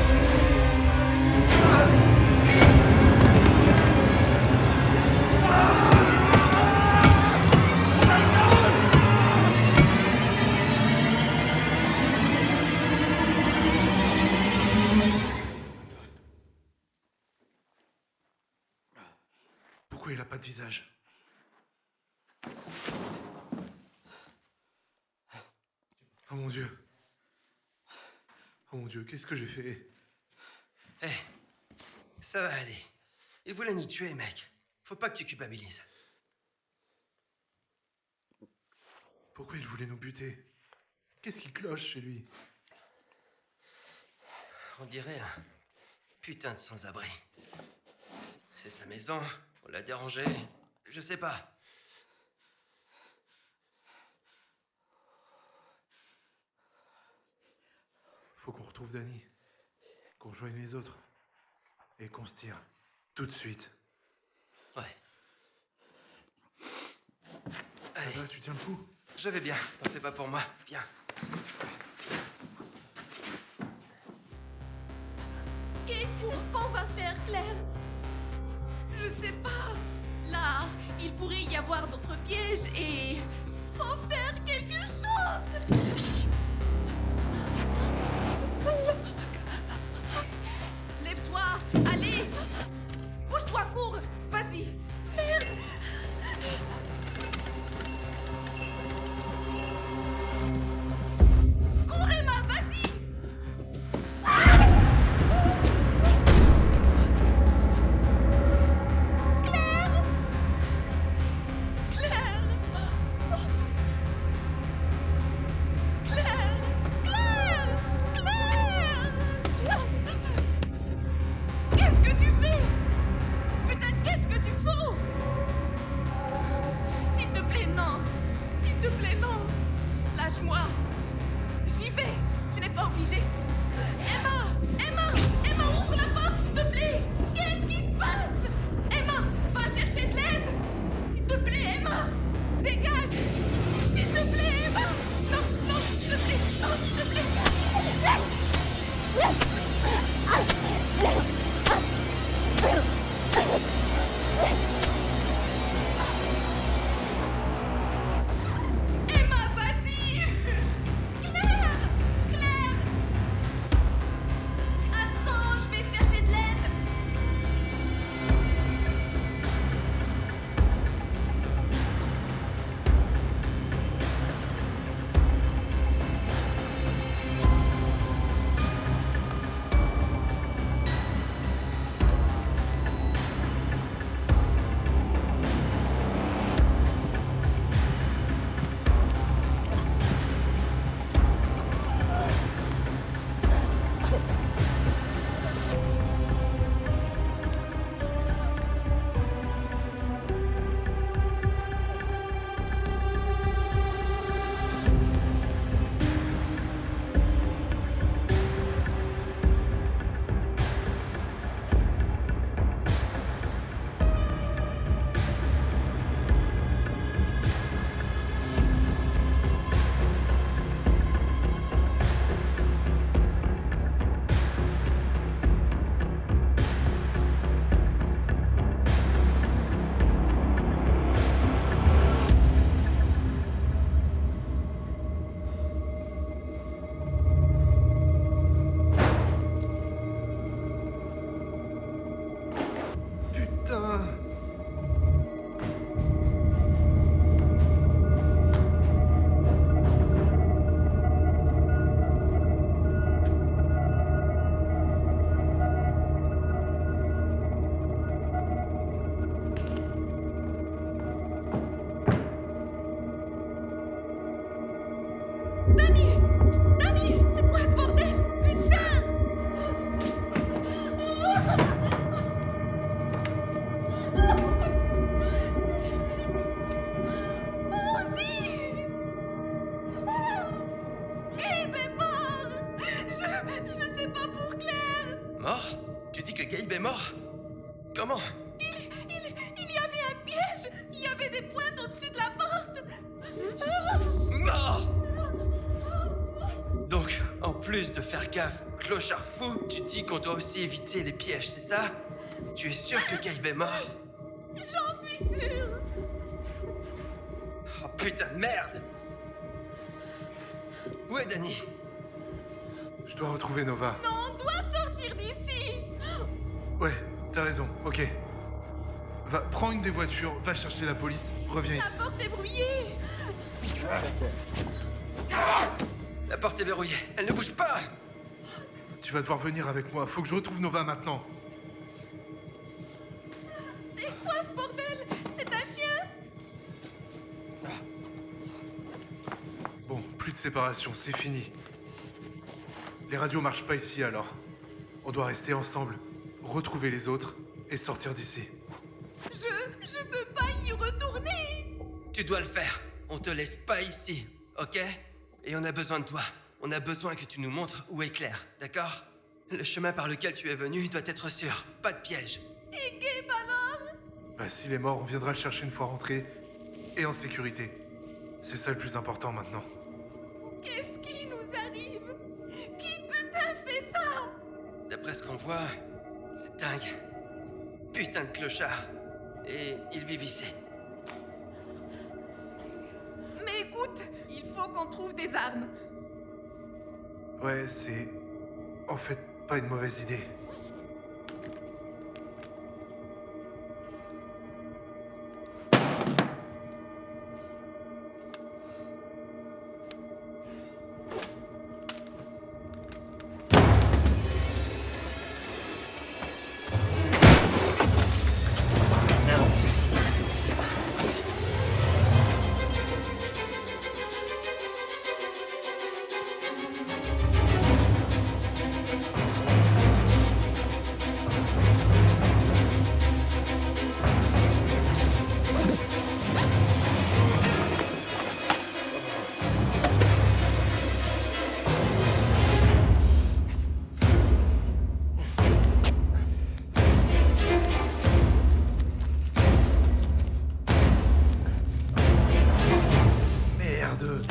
Pourquoi il a pas de visage? Oh mon Dieu. Oh mon Dieu, qu'est-ce que j'ai fait? Hé, ça va aller. Il voulait nous tuer, mec. Faut pas que tu culpabilises. Pourquoi il voulait nous buter? Qu'est-ce qui cloche chez lui? On dirait un putain de sans-abri. C'est sa maison, on l'a dérangé, je sais pas. Faut qu'on retrouve Danny. Qu'on rejoigne les autres. Et qu'on se tire. Tout de suite. Ouais. Ça Allez, va, tu tiens le coup? je vais bien, t'en fais pas pour moi, viens. Qu'est-ce qu'on va faire, Claire? Je sais pas. Là, il pourrait y avoir d'autres pièges et... faut faire quelque chose. Lève-toi, allez. Bouge-toi, cours. Vas-y. Merde. Cours, Emma, vas-y. Claire! Claire! Claire! Claire! Qu'est-ce que tu fais? Putain, qu'est-ce que tu fous? S'il te plaît, non! S'il te plaît, non! Lâche-moi! J'y vais! Tu n'es pas obligé! Emma! Emma! Emma, ouvre la porte, s'il te plaît! Qu'est-ce qui se passe? Emma, va chercher de l'aide! S'il te plaît, Emma! Dégage! S'il te plaît, Emma! Non, non, s'il te plaît! Non, s'il te plaît! Emma, vas-y! Claire! Claire! Danny! Danny! C'est quoi ce bordel? Putain! Ozzy! Gabe est mort! Je sais pas pour Claire! Mort? Tu dis que Gabe est mort? Comment? Il y avait un piège! Il y avait des pointes au-dessus de la porte! Mort! Donc, en plus de faire gaffe, clochard fou, tu dis qu'on doit aussi éviter les pièges, c'est ça? Tu es sûr que Gabe est mort? J'en suis sûre! Oh putain de merde! Où est Danny? Je dois retrouver Nova. Non, on doit sortir d'ici! Ouais, t'as raison, ok. Va, prends une des voitures, va chercher la police, reviens La ici. porte est brouillée! La porte est verrouillée, elle ne bouge pas! Tu vas devoir venir avec moi, faut que je retrouve Nova maintenant. C'est quoi ce bordel? C'est un chien? Bon, plus de séparation, c'est fini. Les radios marchent pas ici alors. On doit rester ensemble, retrouver les autres et sortir d'ici. Je peux pas y retourner! Tu dois le faire, on te laisse pas ici, ok? Et on a besoin de toi. On a besoin que tu nous montres où est Claire, d'accord? Le chemin par lequel tu es venu doit être sûr, pas de piège. Et Gabe alors? Bah s'il est mort, on viendra le chercher une fois rentré et en sécurité. C'est ça le plus important maintenant. Qu'est-ce qui nous arrive? Qui putain fait ça? D'après ce qu'on voit, c'est dingue. Putain de clochard. Et ils vivent ici. Mais écoute, il faut qu'on trouve des armes. Ouais, c'est en fait pas une mauvaise idée. Merde.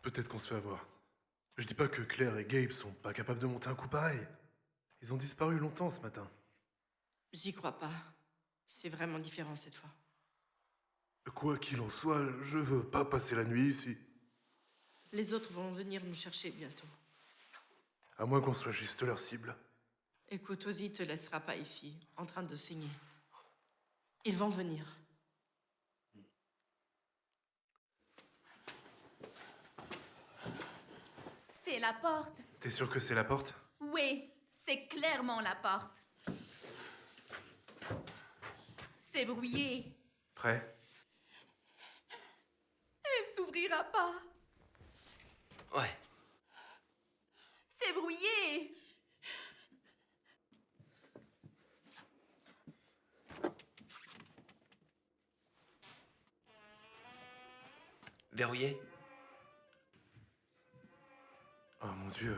Peut-être qu'on se fait avoir. Je dis pas que Claire et Gabe sont pas capables de monter un coup pareil. Ils ont disparu longtemps ce matin. J'y crois pas. C'est vraiment différent cette fois. Quoi qu'il en soit, je veux pas passer la nuit ici. Les autres vont venir nous chercher bientôt. À moins qu'on soit juste leur cible. Écoute, Ozzy te laissera pas ici, en train de saigner. Ils vont venir. C'est la porte. T'es sûr que c'est la porte? Oui, c'est clairement la porte. C'est verrouillé. Prêt? Elle s'ouvrira pas. Ouais. C'est verrouillé. Verrouillé? Oh mon Dieu.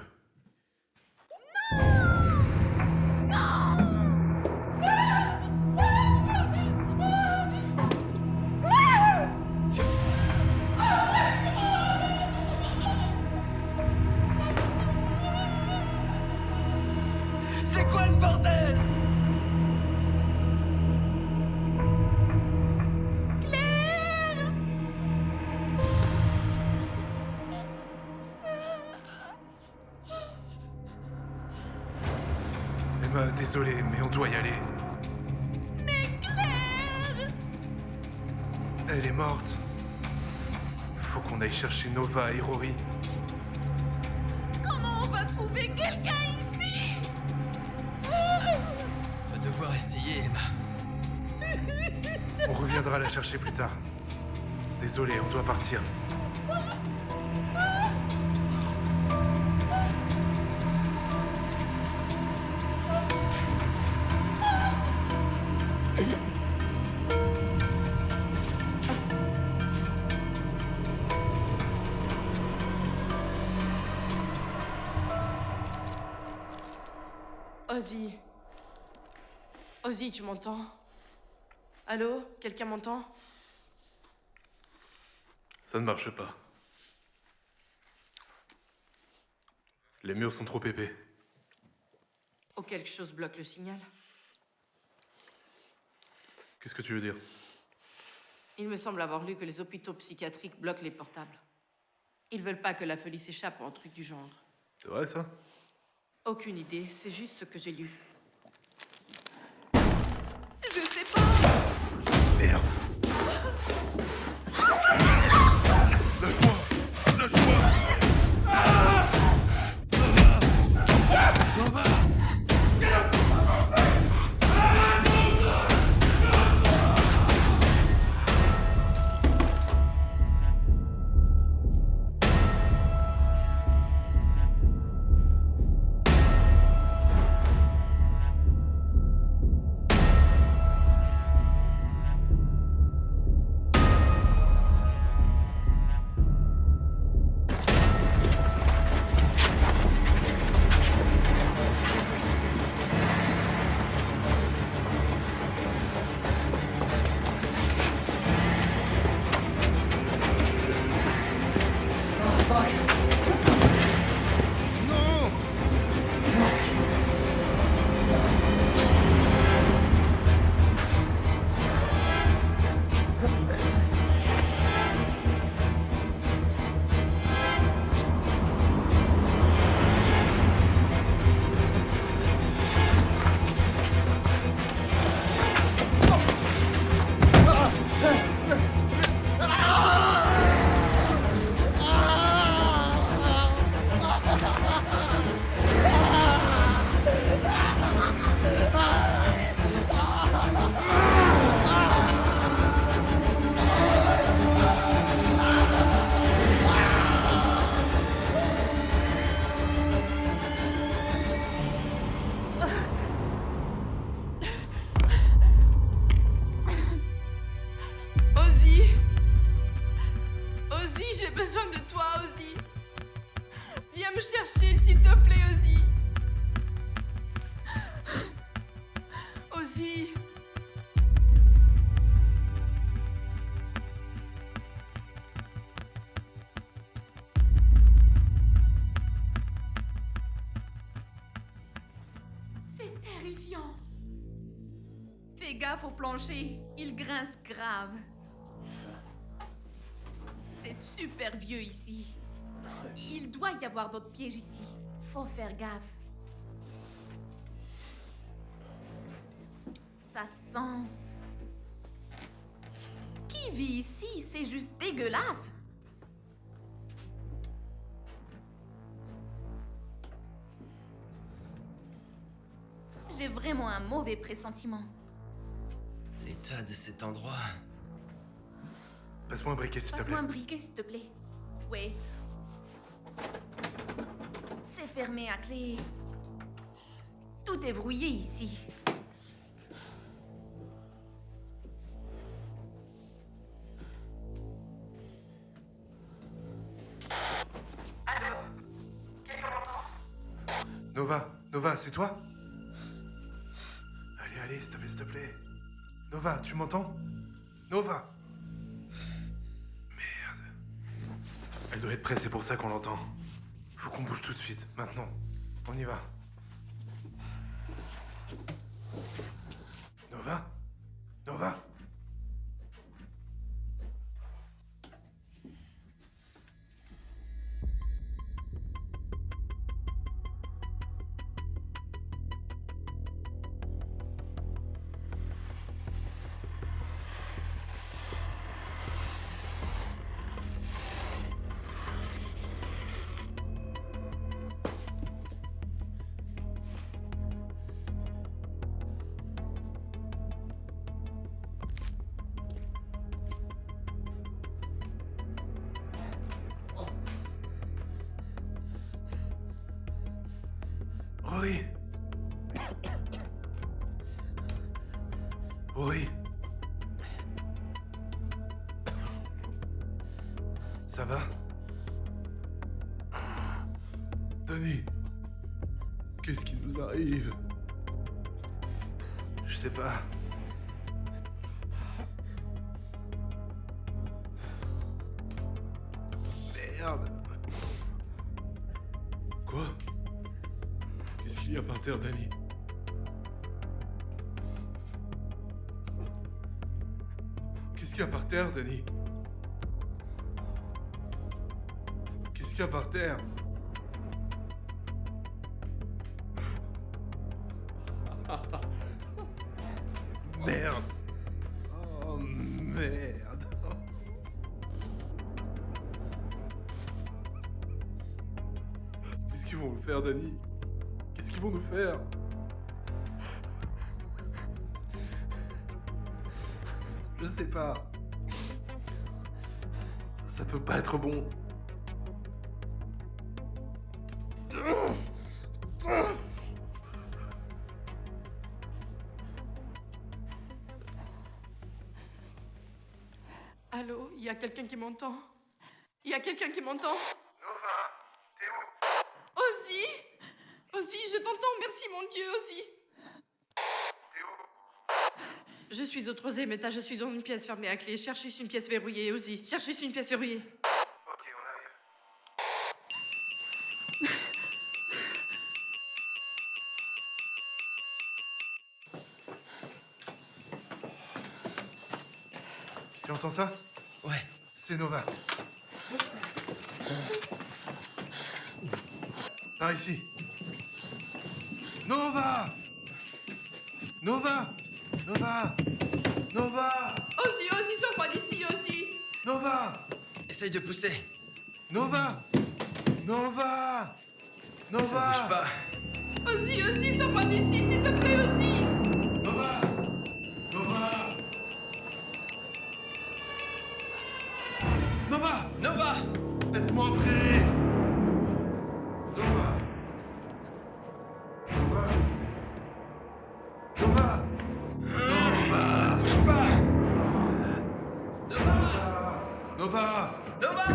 C'est quoi ce bordel? Emma, désolé, mais on doit y aller. Mais Claire! Elle est morte. Faut qu'on aille chercher Nova et Rory. Comment on va trouver quelqu'un ici? On va devoir essayer, Emma. On reviendra la chercher plus tard. Désolé, on doit partir. Ozzy. Ozzy, tu m'entends? Allô? Quelqu'un m'entend? Ça ne marche pas. Les murs sont trop épais. Oh, quelque chose bloque le signal. Qu'est-ce que tu veux dire? Il me semble avoir lu que les hôpitaux psychiatriques bloquent les portables. Ils veulent pas que la folie s'échappe ou un truc du genre. C'est vrai, ça? Aucune idée, c'est juste ce que j'ai lu. Je sais pas. Merde. Lâche-moi. Lâche-moi. Nova. chercher, s'il te plaît, Ozzy. Ozzy. C'est terrifiant. Fais gaffe au plancher, il grince grave. C'est super vieux ici. Il doit y avoir d'autres pièges ici. Faut faire gaffe. Ça sent... Qui vit ici? C'est juste dégueulasse. J'ai vraiment un mauvais pressentiment. L'état de cet endroit... Passe-moi un briquet, s'il te plaît. Passe-moi un briquet, s'il te plaît. Oui. C'est fermé à clé. Tout est verrouillé ici. Nova, c'est toi? Allez, s'il te plaît. Nova, tu m'entends? Nova! Merde. Elle doit être prête, c'est pour ça qu'on l'entend. Faut qu'on bouge tout de suite, maintenant. On y va. Nova? Nova? Rory. Rory. Ça va? Danny, qu'est-ce qui nous arrive? Je sais pas. Merde. Quoi? Qu'est-ce qu'il y a par terre, Danny? Qu'est-ce qu'il y a par terre, Danny? Qu'est-ce qu'il y a par terre? Merde. Oh merde. Qu'est-ce qu'ils vont nous faire, Danny? Qu'est-ce qu'ils vont nous faire? Je sais pas. Ça peut pas être bon. Allô, il y a quelqu'un qui m'entend? Il y a quelqu'un qui m'entend? Nova, t'es où? Ozzy! Ozzy, je t'entends, merci mon Dieu, Ozzy! T'es où? Je suis au troisième étage, je suis dans une pièce fermée à clé. Cherche juste une pièce verrouillée, Ozzy. Cherche juste une pièce verrouillée. Ok, on arrive. Tu entends ça? Ouais. C'est Nova. Par ici. Nova! Nova! Nova! Nova! Ozzy, Ozzy, sors-moi d'ici, Ozzy! Nova! Essaye de pousser. Nova! Nova! Ça Nova! bouge pas. Ozzy, Ozzy, sors-moi d'ici, s'il te plaît, Ozzy! Nova! Nova! Nova! Nova! Laisse-moi entrer! Nova! Nova! Nova! Nova! Bouge pas! Nova! Nova!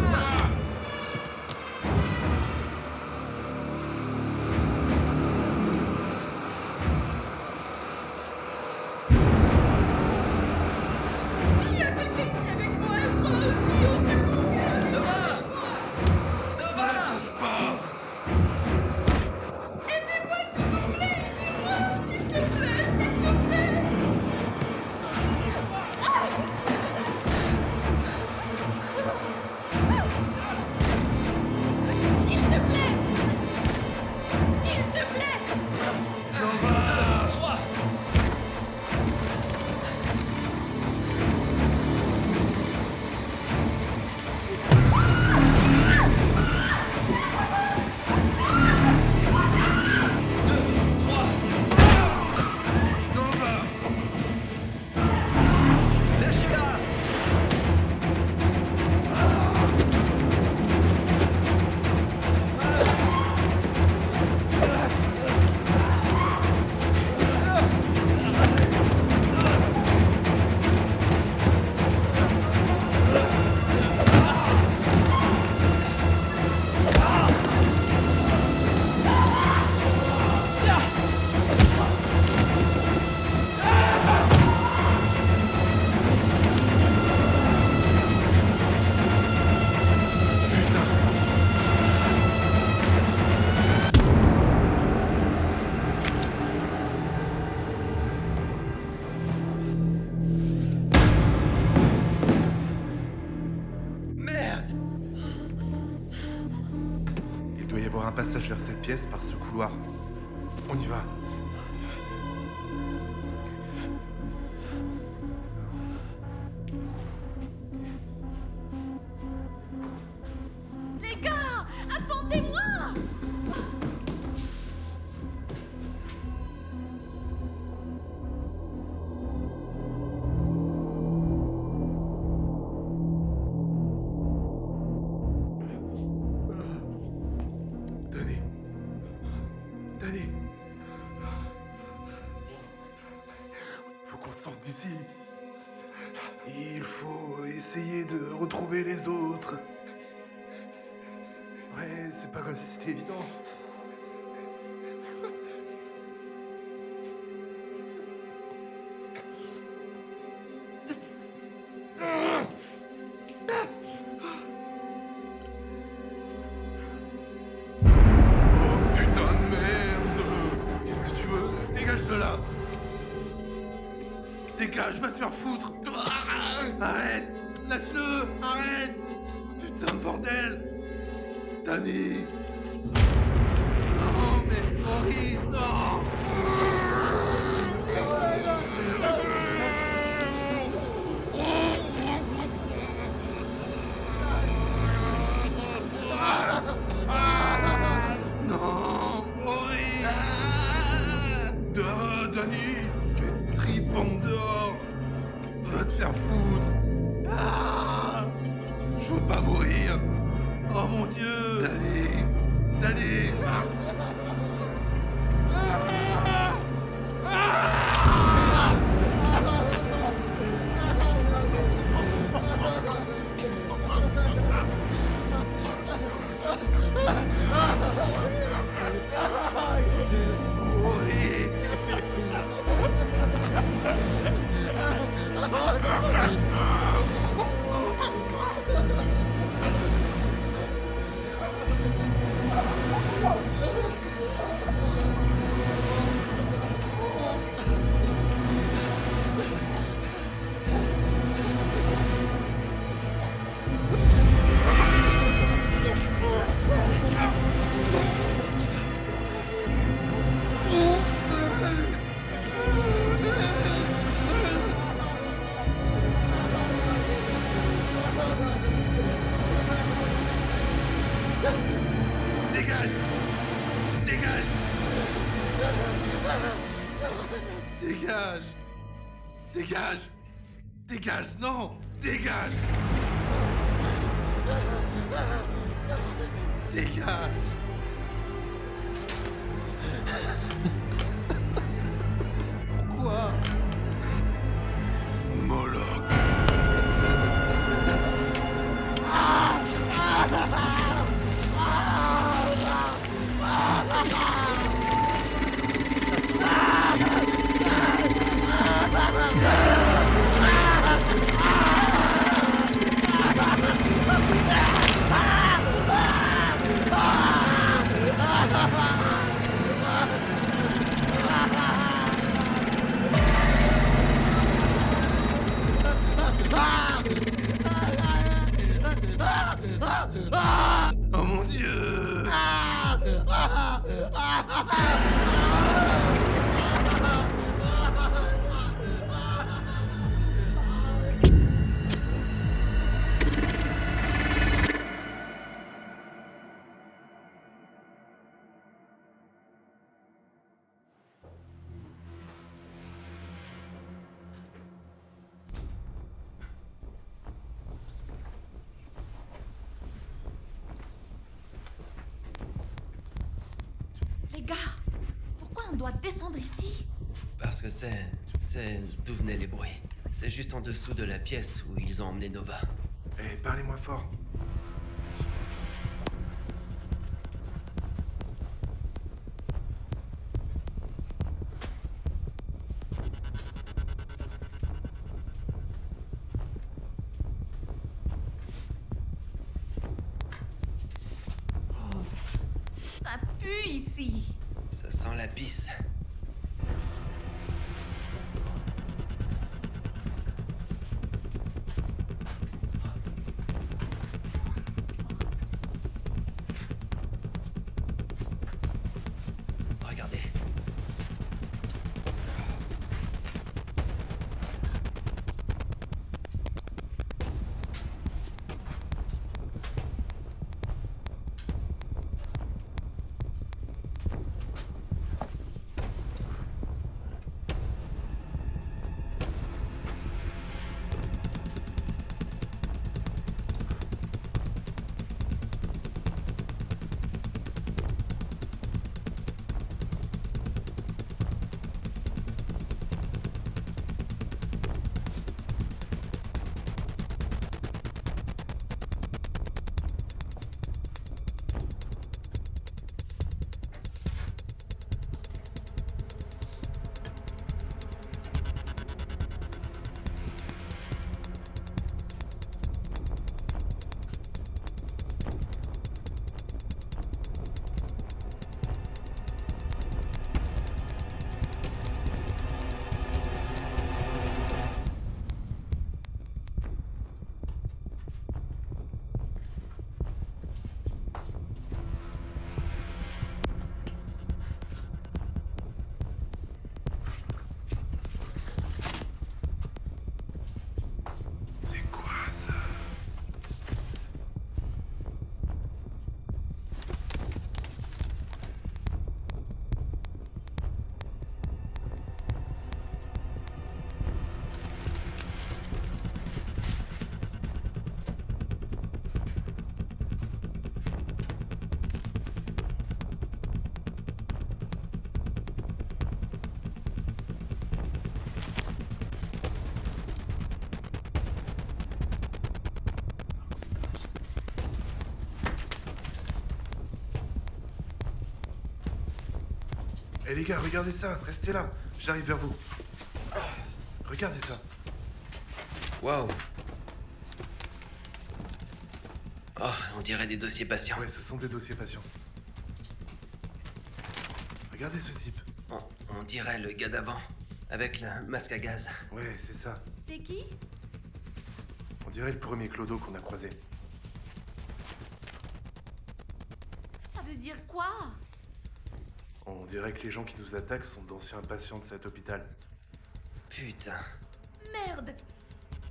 Il y a quelqu'un ici avec moi, aide-moi, Ozzy, au secours! Nova! Ne Nova! la touche pas! Aidez-moi, s'il vous plaît, aidez-moi, s'il te plaît, s'il te plaît! passage vers cette pièce par ce couloir. On y va. Les gars, attendez-moi! Danny. Danny. Faut qu'on sorte d'ici. Il faut essayer de retrouver les autres. Ouais, c'est pas comme si c'était évident. Oh putain de merde! Qu'est-ce que tu veux? Dégage de là! Dégage, va te faire foutre! Arrête! Lâche-le! Arrête! Putain de bordel! Danny! Non, mais horrible! Non! Non! Horrible! Danny! Mais tripons dehors! Va te faire foutre! Je veux pas mourir! Oh mon Dieu! Danny! Danny! Oui. Dégage! Dégage! Dégage! Dégage! Dégage! Non! Dégage! Dégage! Pourquoi? Moloch! Oh mon Dieu! Les gars, pourquoi on doit descendre ici? Parce que c'est d'où venaient les bruits. C'est juste en dessous de la pièce où ils ont emmené Nova. Eh, parlez-moi fort. Ça pue ici. Ça sent la pisse. Eh les gars, regardez ça, restez là, j'arrive vers vous. Regardez ça. Waouh. Oh, on dirait des dossiers patients. Ouais, ce sont des dossiers patients. Regardez ce type. On dirait le gars d'avant, avec le masque à gaz. Ouais, c'est ça. C'est qui? On dirait le premier clodo qu'on a croisé. Ça veut dire quoi? On dirait que les gens qui nous attaquent sont d'anciens patients de cet hôpital. Putain. Merde!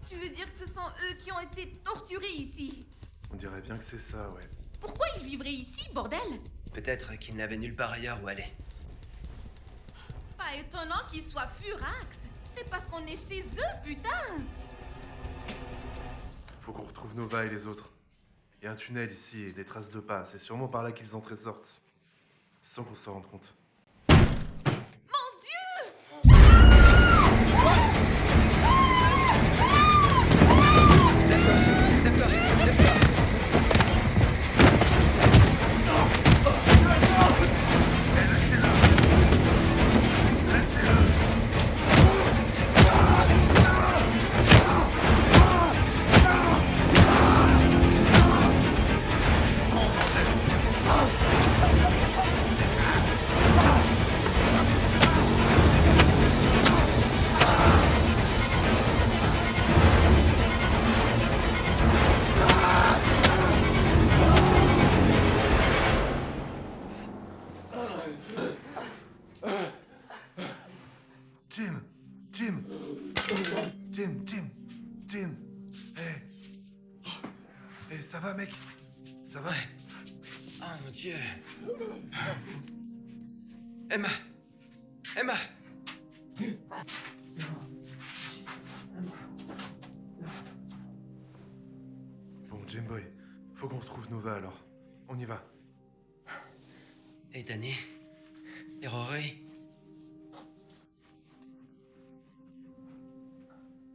Tu veux dire que ce sont eux qui ont été torturés ici? On dirait bien que c'est ça, ouais. Pourquoi ils vivraient ici, bordel? Peut-être qu'ils n'avaient nulle part ailleurs où aller. Pas étonnant qu'ils soient furax. C'est parce qu'on est chez eux, putain! Faut qu'on retrouve Nova et les autres. Il y a un tunnel ici et des traces de pas. C'est sûrement par là qu'ils entrent et sortent. Sans qu'on s'en rende compte. Mon Dieu! Lève-toi, lève-toi. Jim. Eh, ça va, mec? Ça va? Oh mon Dieu. Emma. Emma. Bon, Jim Boy, faut qu'on retrouve Nova alors. On y va. Et Danny? Et Rory?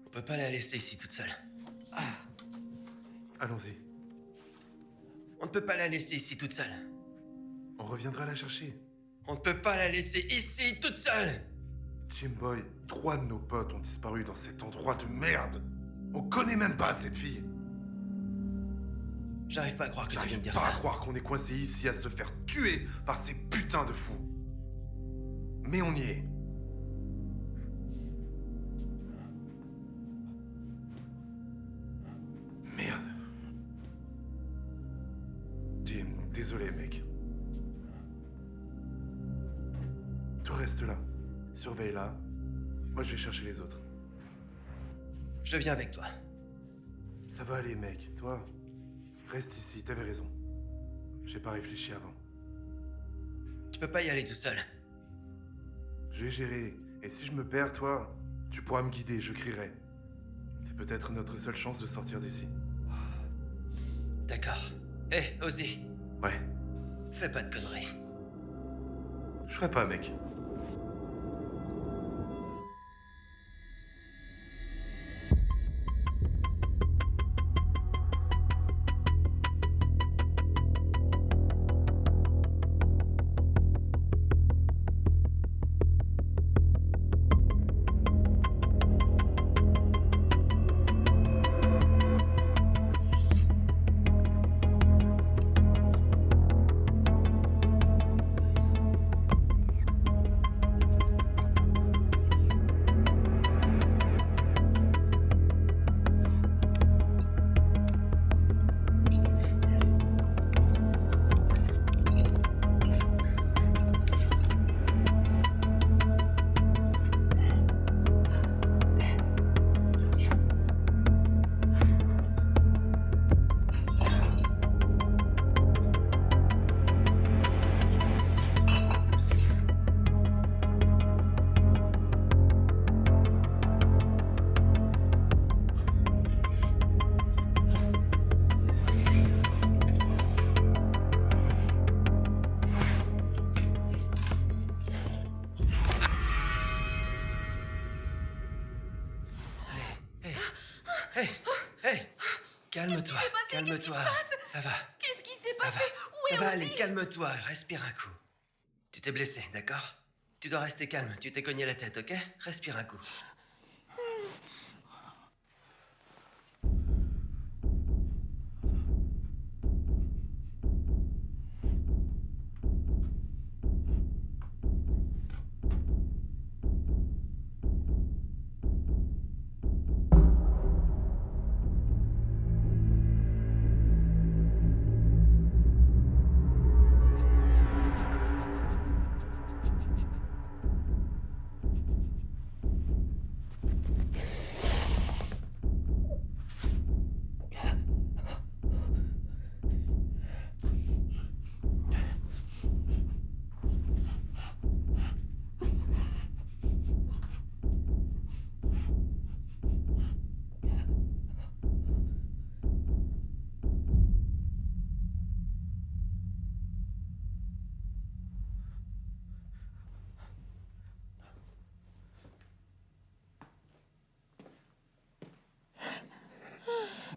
On peut pas la laisser ici toute seule. Allons-y. On ne peut pas la laisser ici toute seule. On reviendra la chercher. On ne peut pas la laisser ici toute seule. Jim Boy, 3 de nos potes ont disparu dans cet endroit de merde. On connaît même pas cette fille. J'arrive pas à croire que tu viens de J'arrive dire pas ça. à croire qu'on est coincé ici à se faire tuer par ces putains de fous. Mais on y est. Merde. Jim, désolé, mec. Toi, reste là. Surveille là. Moi, je vais chercher les autres. Je viens avec toi. Ça va aller, mec. Toi, reste ici. T'avais raison. J'ai pas réfléchi avant. Tu peux pas y aller tout seul. Je vais gérer. Et si je me perds, toi, tu pourras me guider. Je crierai. C'est peut-être notre seule chance de sortir d'ici. D'accord. Hé, Ozzy, Ouais. fais pas de conneries. Je ferai pas, mec. Calme-toi, calme-toi. Ça va, Qu'est-ce qui s'est ça va. passé? Où Ça est va Ozzy? aller, calme-toi, respire un coup. Tu t'es blessé, d'accord? Tu dois rester calme, tu t'es cogné la tête, ok? Respire un coup.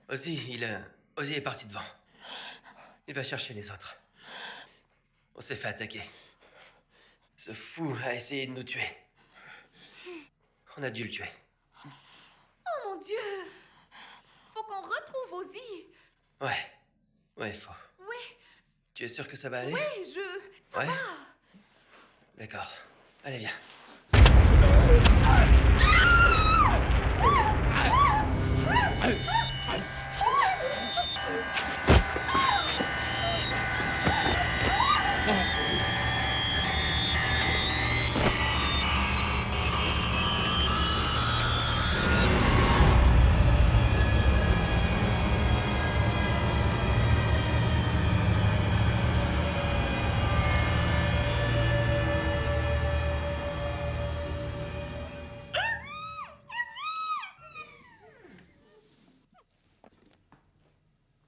Ozzy est parti devant. Il va chercher les autres. On s'est fait attaquer. Ce fou a essayé de nous tuer. On a dû le tuer. Oh mon Dieu! Faut qu'on retrouve Ozzy. Ouais, faut. Ouais, Tu es sûr que ça va aller? ouais, ça Ouais. va. D'accord. Allez, viens.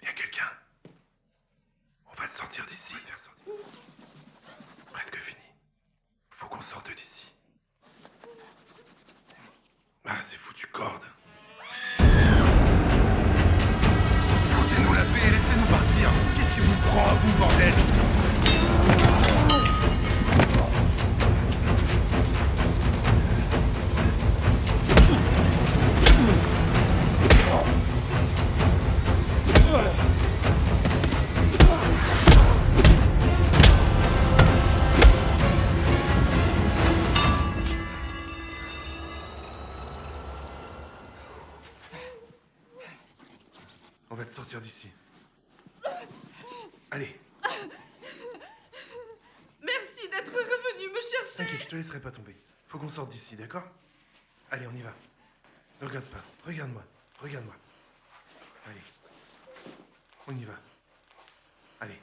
Y a quelqu'un? On va te sortir d'ici. Presque fini. Faut qu'on sorte d'ici. Ah, c'est foutu corde. Foutez-nous la paix et laissez-nous partir. Qu'est-ce qui vous prend à vous, bordel? On va te sortir d'ici. Allez, Merci d'être revenu me chercher. t'inquiète, je te laisserai pas tomber. Faut qu'on sorte d'ici, d'accord? Allez, on y va. Ne regarde pas. Regarde-moi. Regarde-moi. Allez. On y va. Allez.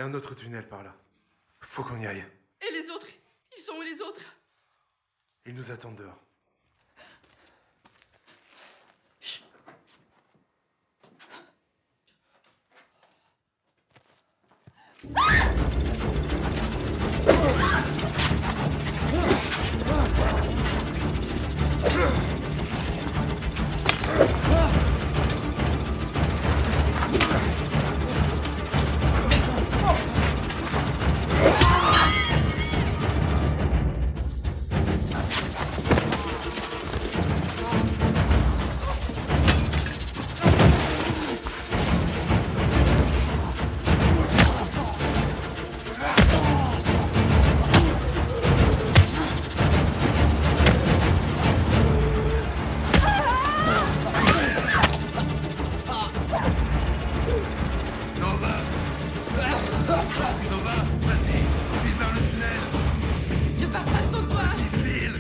a un autre tunnel par là. Faut qu'on y aille. Et les autres? Ils sont où les autres? Ils nous attendent dehors. Nova! Nova, vas-y, file vers le tunnel! Je pars pas sans toi! Vas-y, file!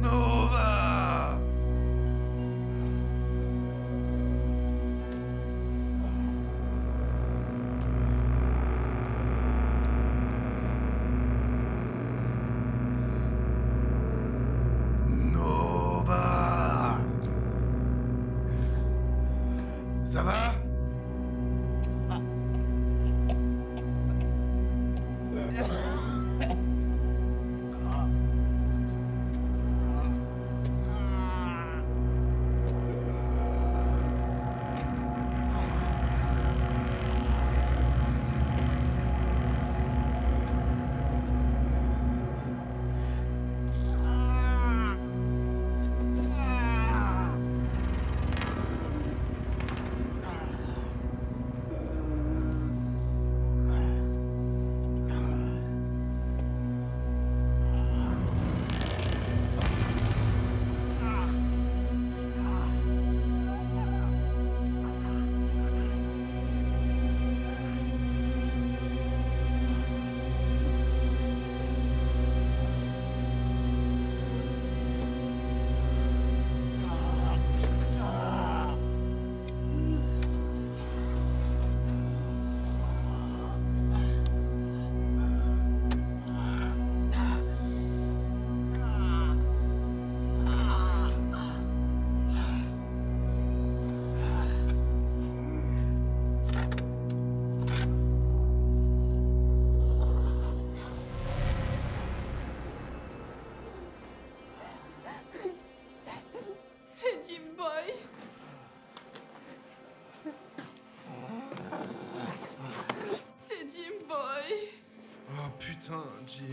Nova! Nova! Ça va? C'est Jim Boy! C'est Jim Boy! Oh putain, Jim.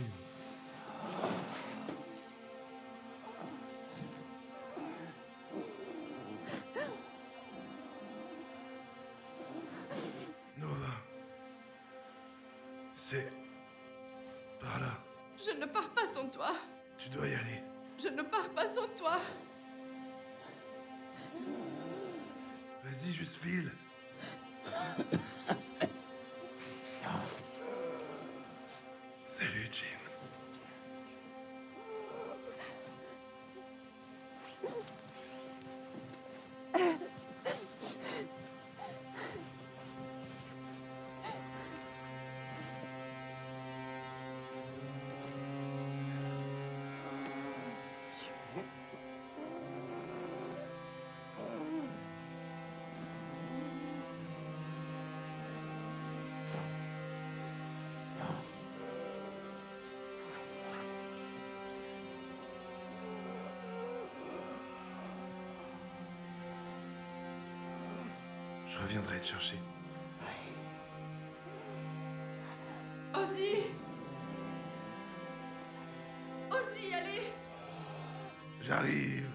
Nova. C'est... par là. Je ne pars pas sans toi! Tu dois y aller. Je ne pars pas sans toi! Vas-y, juste file. Salut, Jim. Je reviendrai te chercher. Ozzy! Ozzy, allez! J'arrive.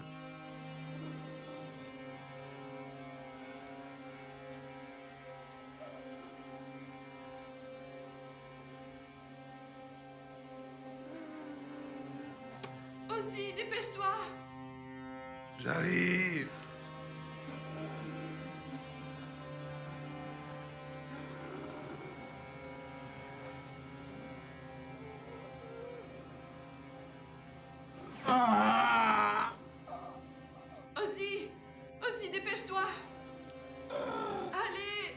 Ozzy, dépêche-toi! J'arrive. Ozzy! Ozzy, dépêche-toi! Allez!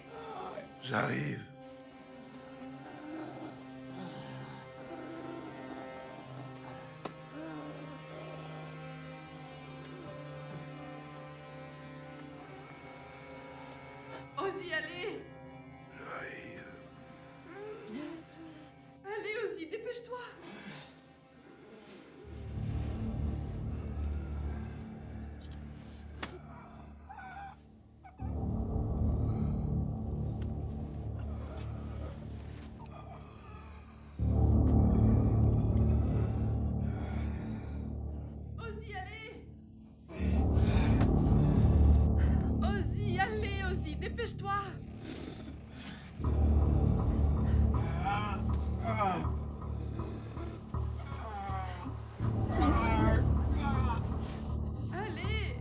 J'arrive. Ozzy, allez! J'arrive. Allez, Ozzy, dépêche-toi! Ozzy, allez! Ozzy, allez, Ozzy, dépêche-toi! Allez!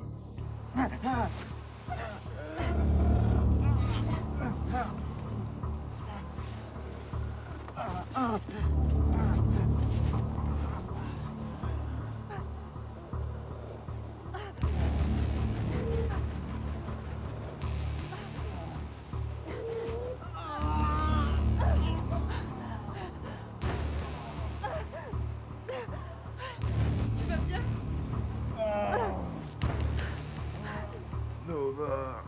Tu vas bien? Nova.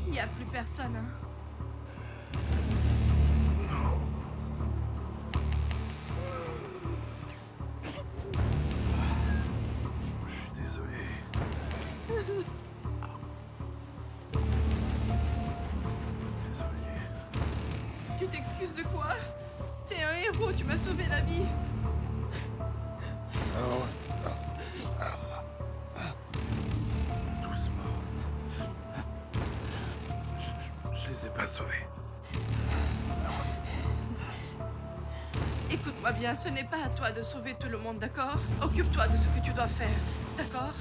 Il n'y a plus personne, hein? Non. Je suis désolé. Désolé. Tu t'excuses de quoi? T'es un héros, tu m'as sauvé la vie. Doucement. Je les ai pas sauvés. Écoute-moi bien, ce n'est pas à toi de sauver tout le monde, d'accord? Occupe-toi de ce que tu dois faire, d'accord?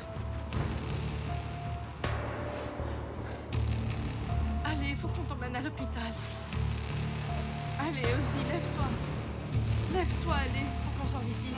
Allez, il faut qu'on t'emmène à l'hôpital. Allez, Ozzy, lève-toi. Lève-toi, allez, faut qu'on sorte d'ici.